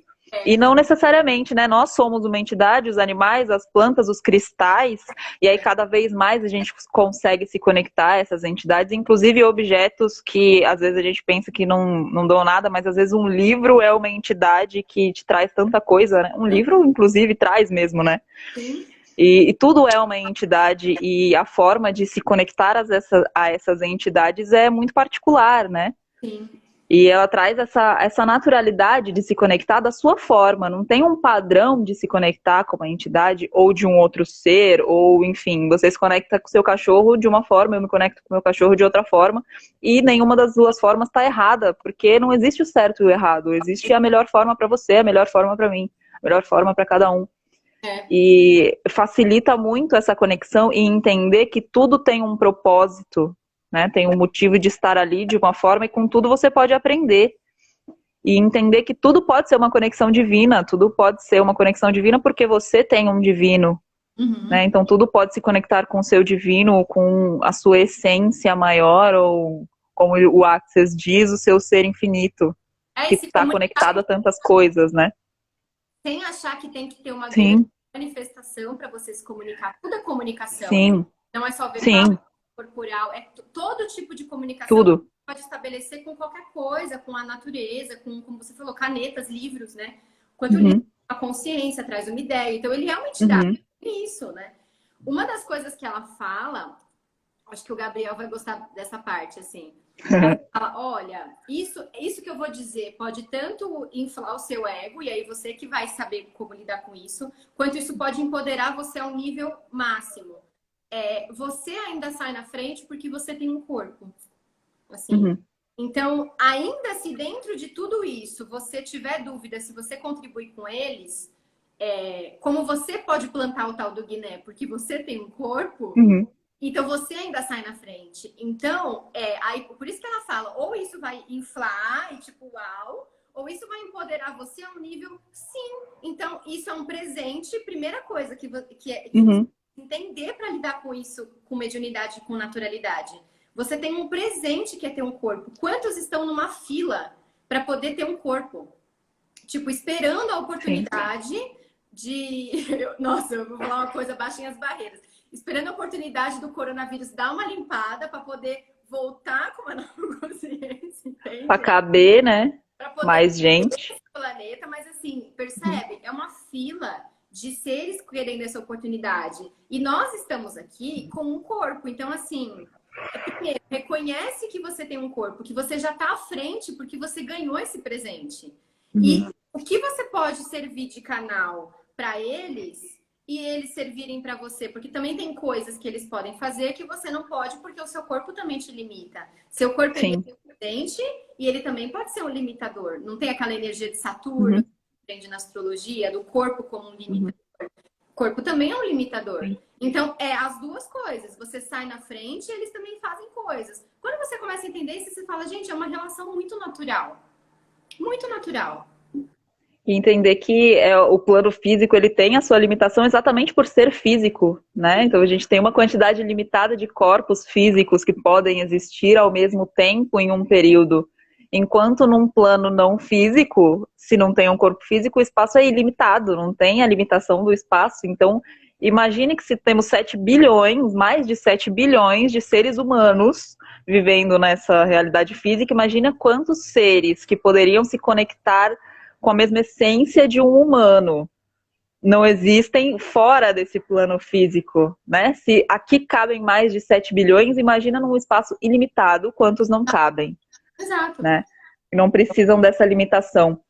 e não necessariamente, né? Nós somos uma entidade, os animais, as plantas, os cristais, e aí cada vez mais a gente consegue se conectar a essas entidades, inclusive objetos que às vezes a gente pensa que não dão nada, mas às vezes um livro é uma entidade que te traz tanta coisa, né? Um livro, inclusive, traz mesmo, né? sim, E tudo é uma entidade e a forma de se conectar a essas entidades é muito particular, né? sim. E ela traz essa naturalidade de se conectar da sua forma. Não tem um padrão de se conectar com uma entidade ou de um outro ser, ou enfim, você se conecta com o seu cachorro de uma forma, eu me conecto com o meu cachorro de outra forma, e nenhuma das duas formas está errada, porque não existe o certo e o errado. Existe a melhor forma para você, a melhor forma para mim, a melhor forma para cada um. É. E facilita muito essa conexão e entender que tudo tem um propósito, né? Tem um motivo de estar ali de uma forma e com tudo você pode aprender. E entender que tudo pode ser uma conexão divina, tudo pode ser uma conexão divina porque você tem um divino, né? Uhum. Então tudo pode se conectar com o seu divino, com a sua essência maior, ou como o Access diz, o seu ser infinito, É, que e se está comunicar conectado a tantas coisas, né? sem achar que tem que ter uma grande Sim, manifestação para você se comunicar. Tudo é comunicação, né? sim, Não é só verbal, sim, corporal, é todo tipo de comunicação que tudo. você pode estabelecer com qualquer coisa, com a natureza, com, como você falou, canetas, livros, né? Quanto o livro, Uhum. a consciência traz uma ideia. Então, ele realmente dá Uhum. isso, né? Uma das coisas que ela fala, acho que o Gabriel vai gostar dessa parte, assim. Ela fala, olha, isso que eu vou dizer pode tanto inflar o seu ego, e aí você que vai saber como lidar com isso, quanto isso pode empoderar você a um nível máximo. Você ainda sai na frente porque você tem um corpo, assim. Uhum. Então, ainda se dentro de tudo isso você tiver dúvida se você contribui com eles, como você pode plantar o tal do Guiné porque você tem um corpo, Uhum. então você ainda sai na frente. Então, aí, por isso que ela fala, ou isso vai inflar e tipo, uau, Ou isso vai empoderar você a um nível? Sim. Então, isso é um presente. Primeira coisa que você entender para lidar com isso, com mediunidade, com naturalidade. Você tem um presente que é ter um corpo. Quantos estão numa fila para poder ter um corpo? Tipo, esperando a oportunidade de... Nossa, eu vou falar uma coisa, baixem as barreiras. Esperando a oportunidade do coronavírus dar uma limpada para poder voltar com uma nova consciência, entende? Para caber, né? Para poder Mais gente. esse planeta, mas assim, percebe? É uma fila de seres querendo essa oportunidade. E nós estamos aqui com um corpo. Então, assim, primeiro, reconhece que você tem um corpo, que você já está à frente porque você ganhou esse presente. E o que você pode servir de canal para eles e eles servirem para você? Porque também tem coisas que eles podem fazer que você não pode porque o seu corpo também te limita. Seu corpo é independente e ele também pode ser um limitador. Não tem aquela energia de Saturno que aprende na astrologia, do corpo como um limitador. O corpo também é um limitador. Então, é as duas coisas. Você sai na frente e eles também fazem coisas. Quando você começa a entender isso, você fala, gente, é uma relação muito natural. Muito natural. E entender que o plano físico ele tem a sua limitação exatamente por ser físico, né? Então a gente tem uma quantidade limitada de corpos físicos que podem existir ao mesmo tempo em um período. Enquanto num plano não físico, se não tem um corpo físico, o espaço é ilimitado, não tem a limitação do espaço. Então, imagine que se temos 7 bilhões, mais de 7 bilhões de seres humanos vivendo nessa realidade física, imagina quantos seres que poderiam se conectar com a mesma essência de um humano não existem fora desse plano físico, né? Se aqui cabem mais de 7 bilhões, imagina num espaço ilimitado quantos não cabem. Exato. Né? Não precisam dessa limitação.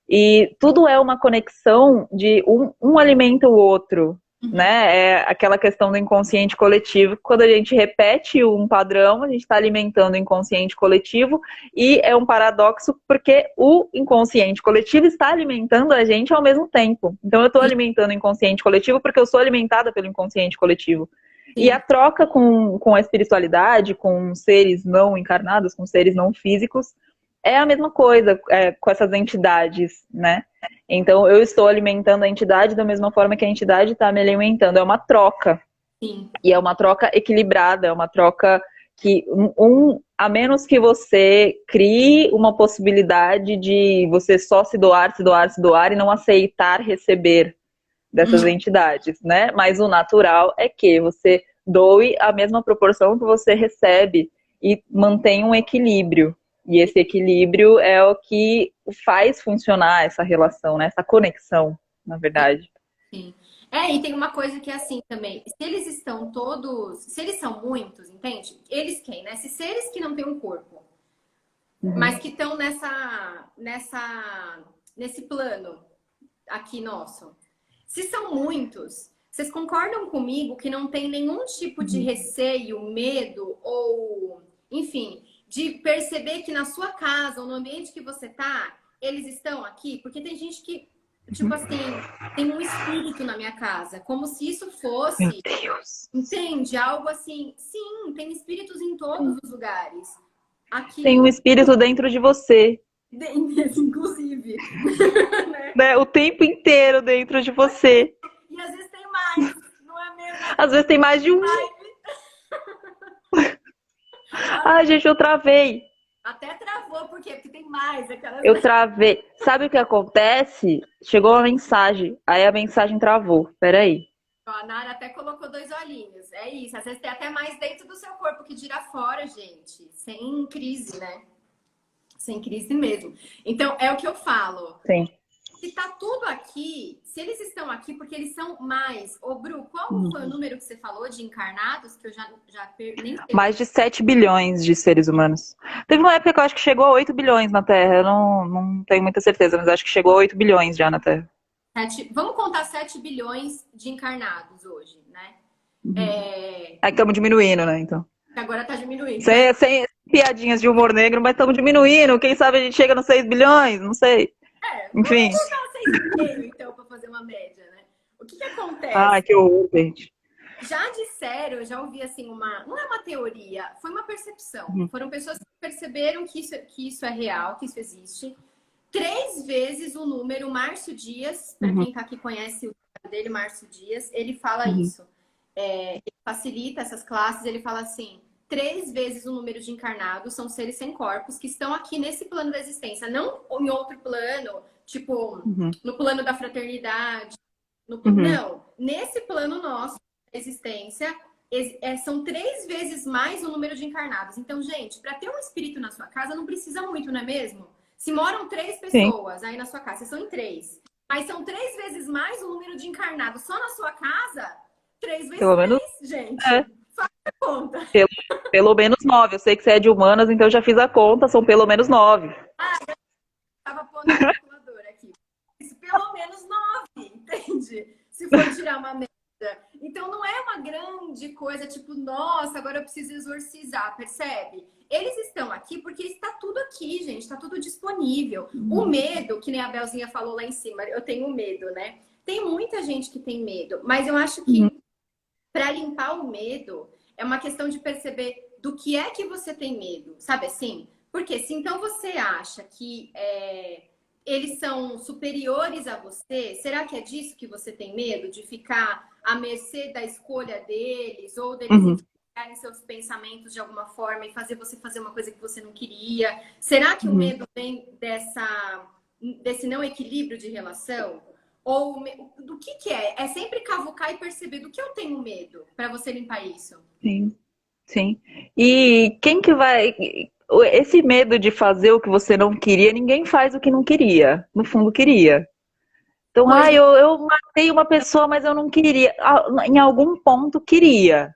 E tudo é uma conexão de um alimenta o outro, né? É aquela questão do inconsciente coletivo. Quando a gente repete um padrão, a gente está alimentando o inconsciente coletivo e é um paradoxo porque o inconsciente coletivo está alimentando a gente ao mesmo tempo. Então eu estou alimentando o inconsciente coletivo porque eu sou alimentada pelo inconsciente coletivo. Sim. E a troca com a espiritualidade, com seres não encarnados, com seres não físicos, é a mesma coisa com essas entidades, né? Então, eu estou alimentando a entidade da mesma forma que a entidade está me alimentando. É uma troca. Sim. E é uma troca equilibrada, é uma troca que, a menos que você crie uma possibilidade de você só se doar, se doar, se doar e não aceitar receber dessas entidades, né? Mas o natural é que você doe a mesma proporção que você recebe e mantenha um equilíbrio. E esse equilíbrio é o que faz funcionar essa relação, né? Essa conexão, na verdade. Sim. E tem uma coisa que é assim também. Se eles estão todos... Se eles são muitos, entende? Eles quem, né? Esses seres que não têm um corpo, mas que estão nesse plano aqui nosso. Se são muitos, vocês concordam comigo que não tem nenhum tipo de receio, medo ou... Enfim... de perceber que na sua casa ou no ambiente que você tá, eles estão aqui? Porque tem gente que, tipo assim, tem um espírito na minha casa, como se isso fosse, meu Deus, entende? Algo assim. Sim, tem espíritos em todos os lugares. Aqui, tem um espírito dentro de você. Inclusive. Né? O tempo inteiro dentro de você. E às vezes tem mais, não é mesmo? Às vezes tem mais de um. Ai, gente, eu travei. Até travou, por quê? Porque tem mais. Eu travei. Sabe o que acontece? Chegou uma mensagem, aí a mensagem travou. Peraí. A Nara até colocou 2 olhinhos. É isso. Às vezes tem até mais dentro do seu corpo que dirá fora, gente. Sem crise, né? Sem crise mesmo. Então, é o que eu falo. Sim. Se tá tudo aqui, se eles estão aqui porque eles são mais. Ô, Bru, qual foi o número que você falou de encarnados? Que eu já nem sei. Mais de 7 bilhões de seres humanos. Teve uma época que eu acho que chegou a 8 bilhões na Terra. Eu não tenho muita certeza, mas acho que chegou a 8 bilhões já na Terra. Vamos contar 7 bilhões de encarnados hoje, né? Aí estamos diminuindo, né? Então. Agora tá diminuindo. Sem piadinhas de humor negro, mas estamos diminuindo. Quem sabe a gente chega nos 6 bilhões, não sei. Enfim. Vamos colocar 6,5 então, para fazer uma média, né? O que acontece? Ai, que horror, gente. Já disseram, eu já ouvi assim não é uma teoria, foi uma percepção. Foram pessoas que perceberam que isso é real, que isso existe. 3 vezes o número. Márcio Dias, para quem tá aqui conhece o trabalho dele, Márcio Dias, ele fala isso. Ele facilita essas classes, ele fala assim: 3 vezes o número de encarnados são seres sem corpos que estão aqui nesse plano da existência, não em outro plano, tipo, no plano da fraternidade. Não, nesse plano nosso da existência, são 3 vezes mais o número de encarnados. Então, gente, para ter um espírito na sua casa não precisa muito, não é mesmo? Se moram 3 pessoas aí na sua casa, vocês são em 3. Mas são 3 vezes mais o número de encarnados só na sua casa. 3 vezes Pelo menos, 3, gente. Faz a conta. Pelo menos 9. Eu sei que você é de humanas, então eu já fiz a conta, são pelo menos 9. Eu tava pondo a calculadora aqui. Isso, pelo menos 9, entende? Se for tirar uma média. Então não é uma grande coisa, tipo, nossa, agora eu preciso exorcizar, percebe? Eles estão aqui porque está tudo aqui, gente, está tudo disponível. O medo, que nem a Belzinha falou lá em cima, eu tenho medo, né? Tem muita gente que tem medo, mas eu acho que para limpar o medo é uma questão de perceber do que é que você tem medo, sabe assim? Porque se então você acha que eles são superiores a você, será que é disso que você tem medo? De ficar à mercê da escolha deles ou deles influenciarem seus pensamentos de alguma forma e fazer você fazer uma coisa que você não queria? Será que o medo vem desse não equilíbrio de relação? Ou do que é? É sempre cavucar e perceber do que eu tenho medo para você limpar isso. Sim, sim. E quem que vai. Esse medo de fazer o que você não queria, ninguém faz o que não queria. No fundo, queria. Então, eu matei uma pessoa, mas eu não queria. Em algum ponto, queria.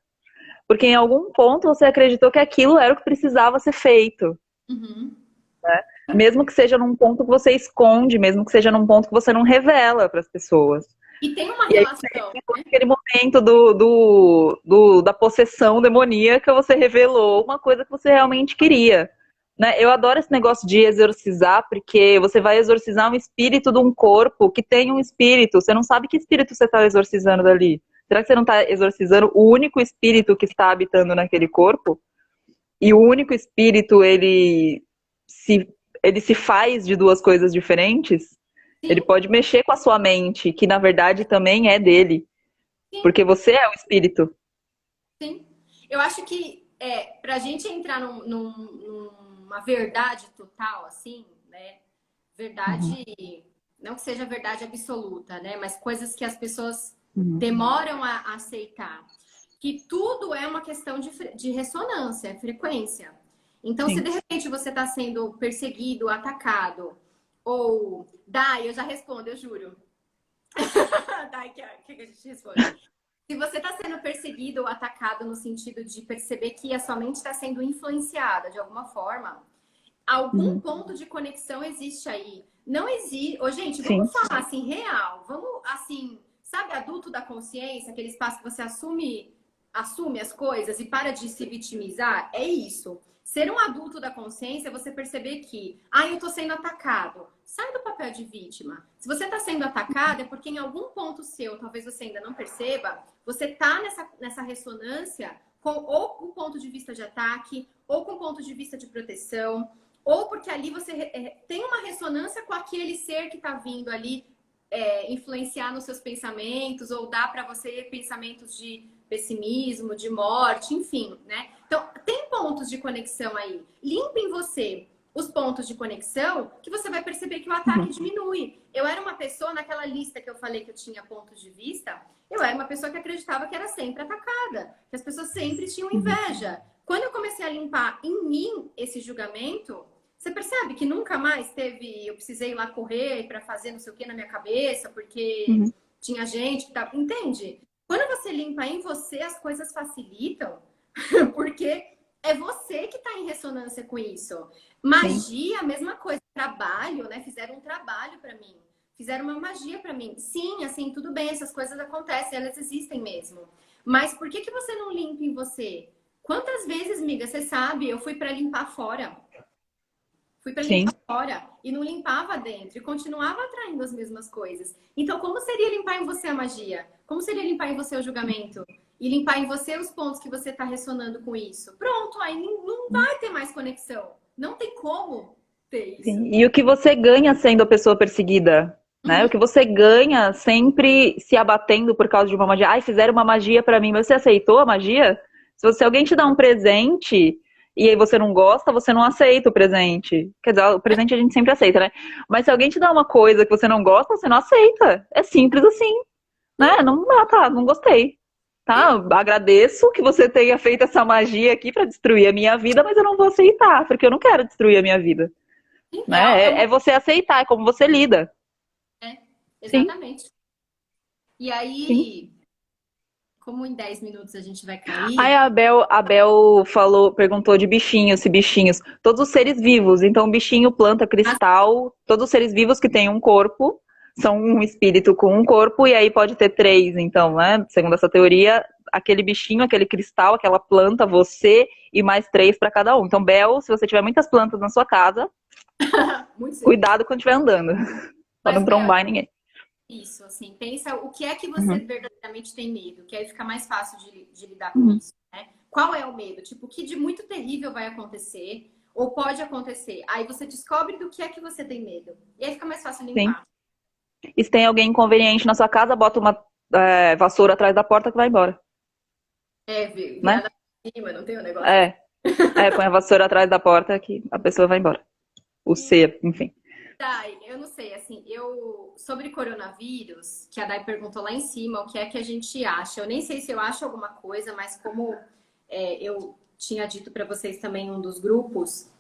Porque em algum ponto você acreditou que aquilo era o que precisava ser feito. Né? Mesmo que seja num ponto que você esconde, mesmo que seja num ponto que você não revela para as pessoas. E tem uma relação. Aquele momento da possessão demoníaca, você revelou uma coisa que você realmente queria. Né? Eu adoro esse negócio de exorcizar, porque você vai exorcizar um espírito de um corpo que tem um espírito. Você não sabe que espírito você está exorcizando dali. Será que você não está exorcizando o único espírito que está habitando naquele corpo? E o único espírito, ele se faz de duas coisas diferentes? Sim. Ele pode mexer com a sua mente, que na verdade também é dele. Sim. Porque você é o espírito. Sim. Eu acho que pra gente entrar numa verdade total, assim, né? Verdade, não que seja verdade absoluta, né? Mas coisas que as pessoas demoram a aceitar. Que tudo é uma questão de ressonância, frequência. Então, se de repente você está sendo perseguido, atacado, ou... Dai, eu já respondo, eu juro. Dai, que a gente responde. Se você está sendo perseguido ou atacado no sentido de perceber que a sua mente está sendo influenciada de alguma forma, algum ponto de conexão existe aí. Não existe... Ô, gente, vamos falar assim, real. Vamos, assim, sabe, adulto da consciência, aquele espaço que você assume as coisas e para de se vitimizar? É isso. Ser um adulto da consciência é você perceber que, eu tô sendo atacado. Sai do papel de vítima. Se você tá sendo atacado, é porque em algum ponto seu, talvez você ainda não perceba, você tá nessa ressonância ou com ponto de vista de ataque, ou com ponto de vista de proteção, ou porque ali você tem uma ressonância com aquele ser que tá vindo ali influenciar nos seus pensamentos, ou dar para você pensamentos de pessimismo, de morte, enfim, né? Então, tem pontos de conexão aí. Limpe em você os pontos de conexão que você vai perceber que o ataque diminui. Eu era uma pessoa, naquela lista que eu falei que eu tinha pontos de vista, eu era uma pessoa que acreditava que era sempre atacada, que as pessoas sempre tinham inveja. Quando eu comecei a limpar em mim esse julgamento, você percebe que nunca mais eu precisei ir lá correr para fazer não sei o que na minha cabeça, porque tinha gente que tava... Entende? Quando você limpa em você, as coisas facilitam, porque é você que está em ressonância com isso. Magia, a mesma coisa. Trabalho, né? Fizeram um trabalho para mim. Fizeram uma magia para mim. Sim, assim, tudo bem, essas coisas acontecem, elas existem mesmo. Mas por que você não limpa em você? Quantas vezes, amiga, você sabe, eu fui para limpar fora. Fui para limpar fora e não limpava dentro e continuava atraindo as mesmas coisas. Então, como seria limpar em você a magia? Como seria limpar em você o julgamento? E limpar em você os pontos que você está ressonando com isso? Pronto, aí não vai ter mais conexão. Não tem como ter isso. Sim. E o que você ganha sendo a pessoa perseguida, né? O que você ganha sempre se abatendo por causa de uma magia. Ai, fizeram uma magia pra mim, mas você aceitou a magia? Se alguém te dá um presente e aí você não gosta, você não aceita o presente. Quer dizer, o presente a gente sempre aceita, né? Mas se alguém te dá uma coisa que você não gosta, você não aceita. É simples assim, né? Não, tá, não gostei. Tá, agradeço que você tenha feito essa magia aqui pra destruir a minha vida, mas eu não vou aceitar, porque eu não quero destruir a minha vida. Né? É você aceitar, é como você lida. Sim, Exatamente. E sim. aí, como em 10 minutos a gente vai cair, Aí a Bel perguntou de bichinhos, se bichinhos, todos os seres vivos, então bichinho, planta, cristal, todos os seres vivos que têm um corpo, são um espírito com um corpo, e aí pode ter três, então, né? Segundo essa teoria, aquele bichinho, aquele cristal, aquela planta, você e mais três para cada um. Então, Bel, se você tiver muitas plantas na sua casa, muito sim. cuidado quando estiver andando, para Mas, não Bel, trombar em ninguém. isso, assim, pensa o que é que você Uhum, verdadeiramente tem medo, que aí fica mais fácil de lidar com uhum, isso, né? Qual é o medo? Tipo, o que de muito terrível vai acontecer ou pode acontecer? Aí você descobre do que é que você tem medo. E aí fica mais fácil sim. limpar. E se tem alguém inconveniente na sua casa, bota uma vassoura atrás da porta que vai embora, É, né? virada pra cima, não tem um negócio assim. É, põe a vassoura atrás da porta que a pessoa vai embora. O E, ser, enfim. Dai, eu não sei, assim, sobre coronavírus, que a Dai perguntou lá em cima, o que é que a gente acha? Eu nem sei se eu acho alguma coisa, mas como eu tinha dito para vocês também em um dos grupos,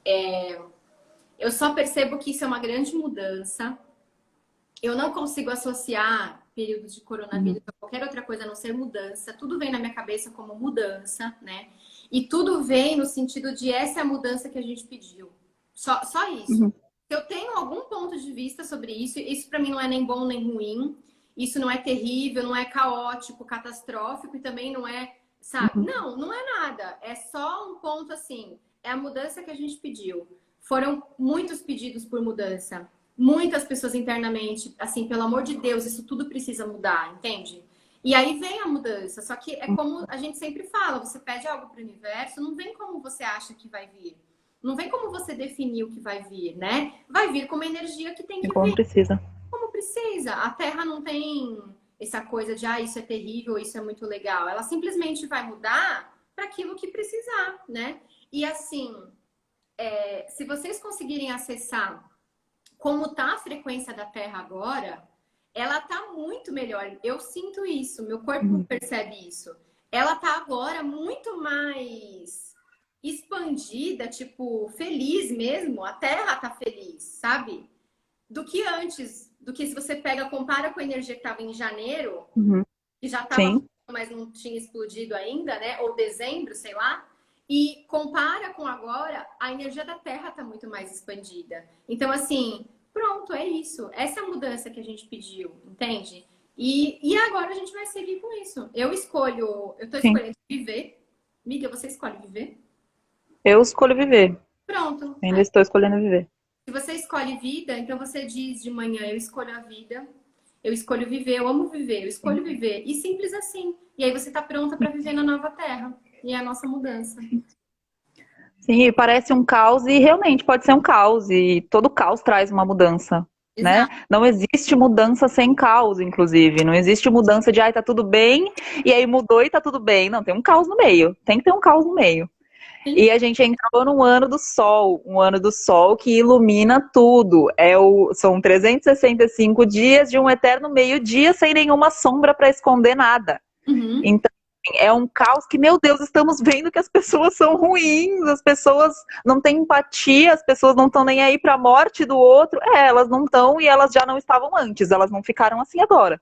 eu só percebo que isso é uma grande mudança. Eu não consigo associar períodos de Uhum, coronavírus a qualquer outra coisa a não ser mudança. Tudo vem na minha cabeça como mudança, né? E tudo vem no sentido de essa é a mudança que a gente pediu. Só isso. uhum, Se eu tenho algum ponto de vista sobre isso, isso para mim não é nem bom nem ruim. Isso não é terrível, não é caótico, catastrófico e também não é, sabe? uhum, Não, não é nada. É só um ponto assim. É a mudança que a gente pediu. Foram muitos pedidos por mudança. Muitas pessoas internamente, assim, pelo amor de Deus, isso tudo precisa mudar, entende? E aí vem a mudança. Só que é como a gente sempre fala: você pede algo para o universo, não vem como você acha que vai vir. Não vem como você definir o que vai vir, né? Vai vir com uma energia que tem é que como vir precisa. como precisa. A Terra não tem essa coisa de, isso é terrível, isso é muito legal. Ela simplesmente vai mudar para aquilo que precisar, né? E assim, se vocês conseguirem acessar como está a frequência da Terra agora, ela está muito melhor. Eu sinto isso, meu corpo Uhum, percebe isso. Ela está agora muito mais expandida, tipo, feliz mesmo. A Terra está feliz, sabe? Do que antes, do que se você compara com a energia que estava em janeiro, uhum, que já estava, sim. mas não tinha explodido ainda, né? Ou dezembro, sei lá. E compara com agora, a energia da Terra está muito mais expandida. Então, assim, pronto, é isso. Essa é a mudança que a gente pediu, entende? E agora a gente vai seguir com isso. Eu estou Sim. escolhendo viver. Miga, você escolhe viver? Eu escolho viver. Pronto. Ainda estou escolhendo viver. Se você escolhe vida, então você diz de manhã: eu escolho a vida, eu escolho viver, eu amo viver, eu Sim. escolho viver. E simples assim. E aí você está pronta para viver na nova terra. E é a nossa mudança. Sim, parece um caos e realmente pode ser um caos. E todo caos traz uma mudança, né? Exato. Não existe mudança sem caos, inclusive. Não existe mudança de, ai, tá tudo bem, e aí mudou e tá tudo bem. Não, tem um caos no meio. Tem que ter um caos no meio. E a gente entrou no ano do sol, um ano do sol que ilumina tudo. São 365 dias de um eterno meio-dia sem nenhuma sombra para esconder nada. Uhum. Então, é um caos que, meu Deus, estamos vendo que as pessoas são ruins, as pessoas não têm empatia, as pessoas não estão nem aí para a morte do outro. Elas não estão e elas já não estavam antes, elas não ficaram assim agora.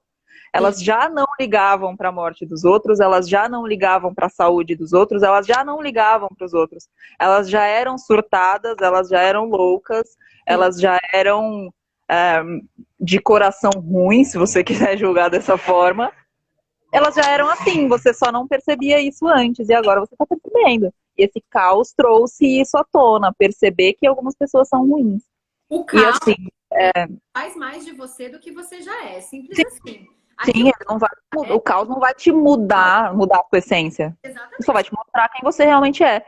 Elas já não ligavam para a morte dos outros, elas já não ligavam para a saúde dos outros, elas já não ligavam para os outros. Elas já eram surtadas, elas já eram loucas, Sim. elas já eram de coração ruim, se você quiser julgar dessa forma. Elas já eram assim, você só não percebia isso antes e agora você está percebendo. E esse caos trouxe isso à tona, perceber que algumas pessoas são ruins. O E caos assim, faz mais de você do que você já é. Simples assim. sim, Aquilo ele não vai, é o caos não vai te mudar a sua essência. Ele só vai exatamente. te mostrar quem você realmente é.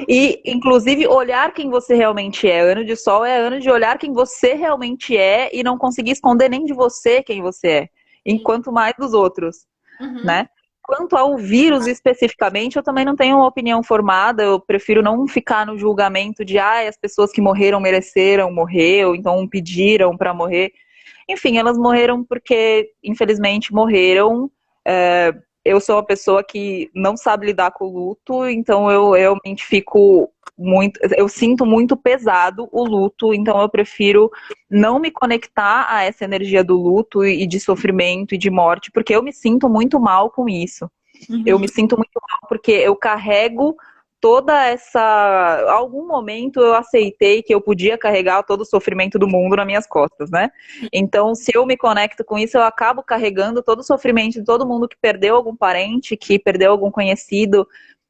E, inclusive, olhar quem você realmente é. Ano de sol é ano de olhar quem você realmente é e não conseguir esconder nem de você quem você é, Sim. enquanto mais dos outros, Uhum. né? Quanto ao vírus especificamente, eu também não tenho uma opinião formada, eu prefiro não ficar no julgamento de as pessoas que morreram mereceram morrer, ou então pediram para morrer. Enfim, elas morreram porque, infelizmente, morreram. É, eu sou uma pessoa que não sabe lidar com o luto, então eu realmente fico muito. Eu sinto muito pesado o luto, então eu prefiro não me conectar a essa energia do luto e de sofrimento e de morte, porque eu me sinto muito mal com isso. Eu Uhum. me sinto muito mal porque eu carrego toda essa. Algum momento eu aceitei que eu podia carregar todo o sofrimento do mundo nas minhas costas, né? Então, se eu me conecto com isso, eu acabo carregando todo o sofrimento de todo mundo que perdeu algum parente, que perdeu algum conhecido.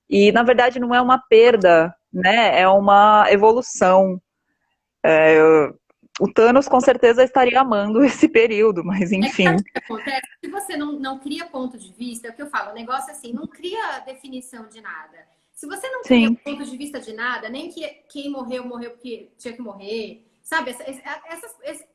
E, na verdade, não é uma perda, né? É uma evolução. O Thanos com certeza estaria amando esse período, mas É que sabe enfim. o que acontece? Se você não cria ponto de vista, é o que eu falo, o negócio é assim, não cria definição de nada. Se você não cria Sim. ponto de vista de nada, nem que quem morreu, morreu porque tinha que morrer, sabe?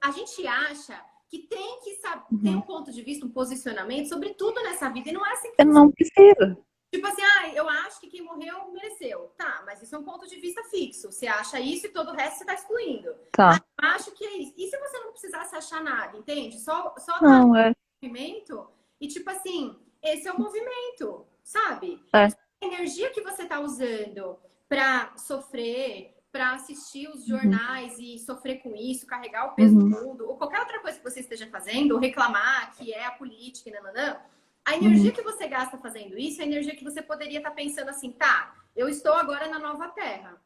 A gente acha que tem que ter um Uhum. ponto de vista, um posicionamento sobre tudo nessa vida, e não é assim que funciona. Não precisa. Tipo assim, eu acho que quem morreu mereceu. Tá, mas isso é um ponto de vista fixo. Você acha isso e todo o resto você tá excluindo. Tá. Eu acho que é isso. E se você não precisasse achar nada, entende? Só tá Não, é. movimento e tipo assim, esse é o movimento, sabe? É. A energia que você tá usando para sofrer, para assistir os Uhum. jornais e sofrer com isso, carregar o peso do Uhum. mundo, ou qualquer outra coisa que você esteja fazendo, ou reclamar que é a política, nananã, a energia Uhum. que você gasta fazendo isso é a energia que você poderia estar pensando assim, tá, eu estou agora na nova terra.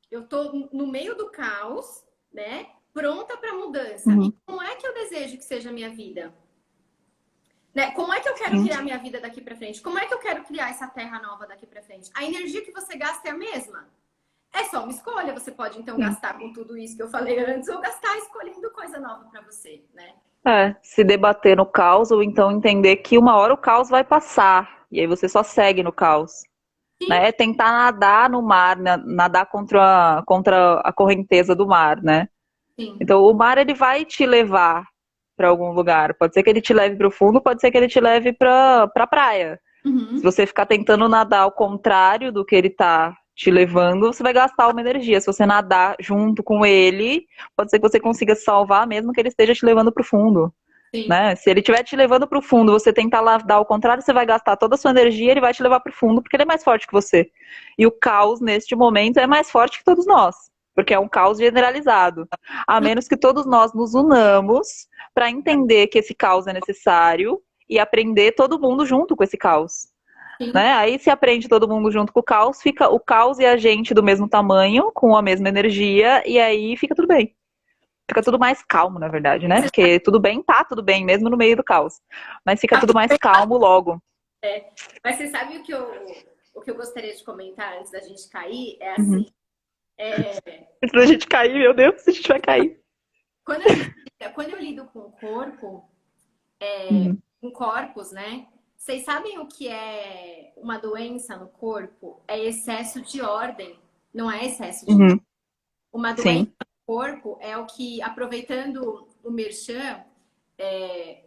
Eu estou no meio do caos, né? Pronta para mudança. E Uhum. como é que eu desejo que seja a minha vida? Né? Como é que eu quero Sim. criar minha vida daqui para frente? Como é que eu quero criar essa terra nova daqui para frente? A energia que você gasta é a mesma. É só uma escolha. Você pode então Sim. gastar com tudo isso que eu falei antes ou gastar escolhendo coisa nova para você, né? É, se debater no caos ou então entender que uma hora o caos vai passar e aí você só segue no caos, Sim, né? É tentar nadar no mar, nadar contra a correnteza do mar, né? sim. Então o mar ele vai te levar para algum lugar. Pode ser que ele te leve para o fundo, pode ser que ele te leve para praia. Se Uhum. você ficar tentando nadar ao contrário do que ele tá te levando, você vai gastar uma energia. Se você nadar junto com ele, pode ser que você consiga se salvar mesmo que ele esteja te levando para o fundo. Sim. Né? Se ele estiver te levando para o fundo, você tentar nadar ao contrário, você vai gastar toda a sua energia, ele vai te levar para o fundo porque ele é mais forte que você. E o caos neste momento é mais forte que todos nós, porque é um caos generalizado. A menos que todos nós nos unamos para entender que esse caos é necessário e aprender todo mundo junto com esse caos. Sim. Né? Aí se aprende todo mundo junto com o caos, fica o caos e a gente do mesmo tamanho, com a mesma energia, e aí fica tudo bem. Fica tudo mais calmo, na verdade, né? Você Porque tudo bem, tá tudo bem, mesmo no meio do caos. Mas fica tudo mais calmo logo. É, mas você sabe o que eu gostaria de comentar antes da gente cair? É Uhum. assim, é, Antes da gente cair, meu Deus, a gente vai cair. quando, a gente, quando eu lido com o corpo, Uhum. com corpos, né? Vocês sabem o que é uma doença no corpo? É excesso de ordem, não é excesso de vida. Uhum. Uma doença Sim. no corpo é o que, aproveitando o merchan,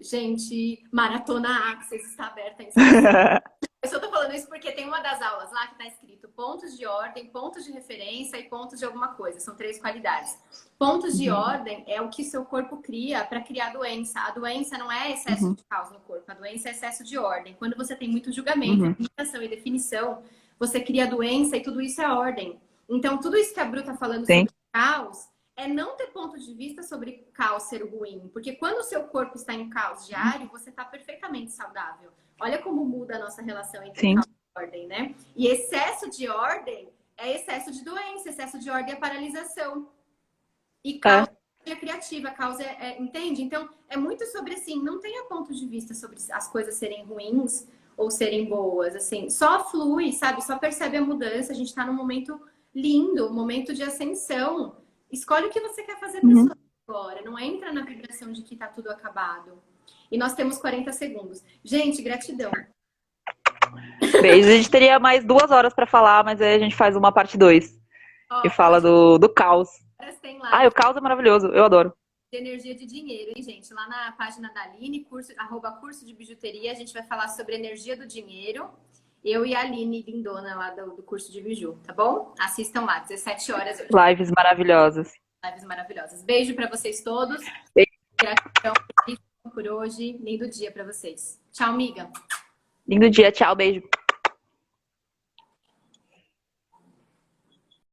gente, Maratona Access está aberta em inscrição. Eu só tô falando isso porque tem uma das aulas lá que tá escrito pontos de ordem, pontos de referência e pontos de alguma coisa. São 3 qualidades. Pontos de Uhum. ordem é o que seu corpo cria para criar doença. A doença não é excesso Uhum. de caos no corpo, a doença é excesso de ordem. Quando você tem muito julgamento, Uhum. limitação e definição, você cria doença e tudo isso é ordem. Então, tudo isso que a Bru tá falando Sim. sobre caos é não ter ponto de vista sobre caos ser ruim. Porque quando o seu corpo está em caos diário, você está perfeitamente saudável. Olha como muda a nossa relação entre Sim. caos e ordem, né? E excesso de ordem é excesso de doença, excesso de ordem é paralisação. E É. caos é criativa, caos entende? Então, é muito sobre assim, não tenha ponto de vista sobre as coisas serem ruins ou serem boas, assim, só flui, sabe? Só percebe a mudança, a gente tá num momento lindo, um momento de ascensão. Escolhe o que você quer fazer para Uhum. sua vida agora, não entra na vibração de que tá tudo acabado. E nós temos 40 segundos. Gente, gratidão. Beijo. A gente teria mais 2 horas pra falar, mas aí a gente faz uma parte 2 Ó, que fala do caos. horas tem Ah, o live caos é maravilhoso, eu adoro. de energia de dinheiro, hein, gente? Lá na página da Aline, @curso de bijuteria, a gente vai falar sobre energia do dinheiro. Eu e a Aline Lindona lá do curso de biju, tá bom? Assistam lá, 17 horas hoje. Lives maravilhosas. Lives maravilhosas. Beijo pra vocês todos. Beijo. Gratidão por hoje. Lindo dia pra vocês. Tchau, amiga. Lindo dia, tchau, beijo.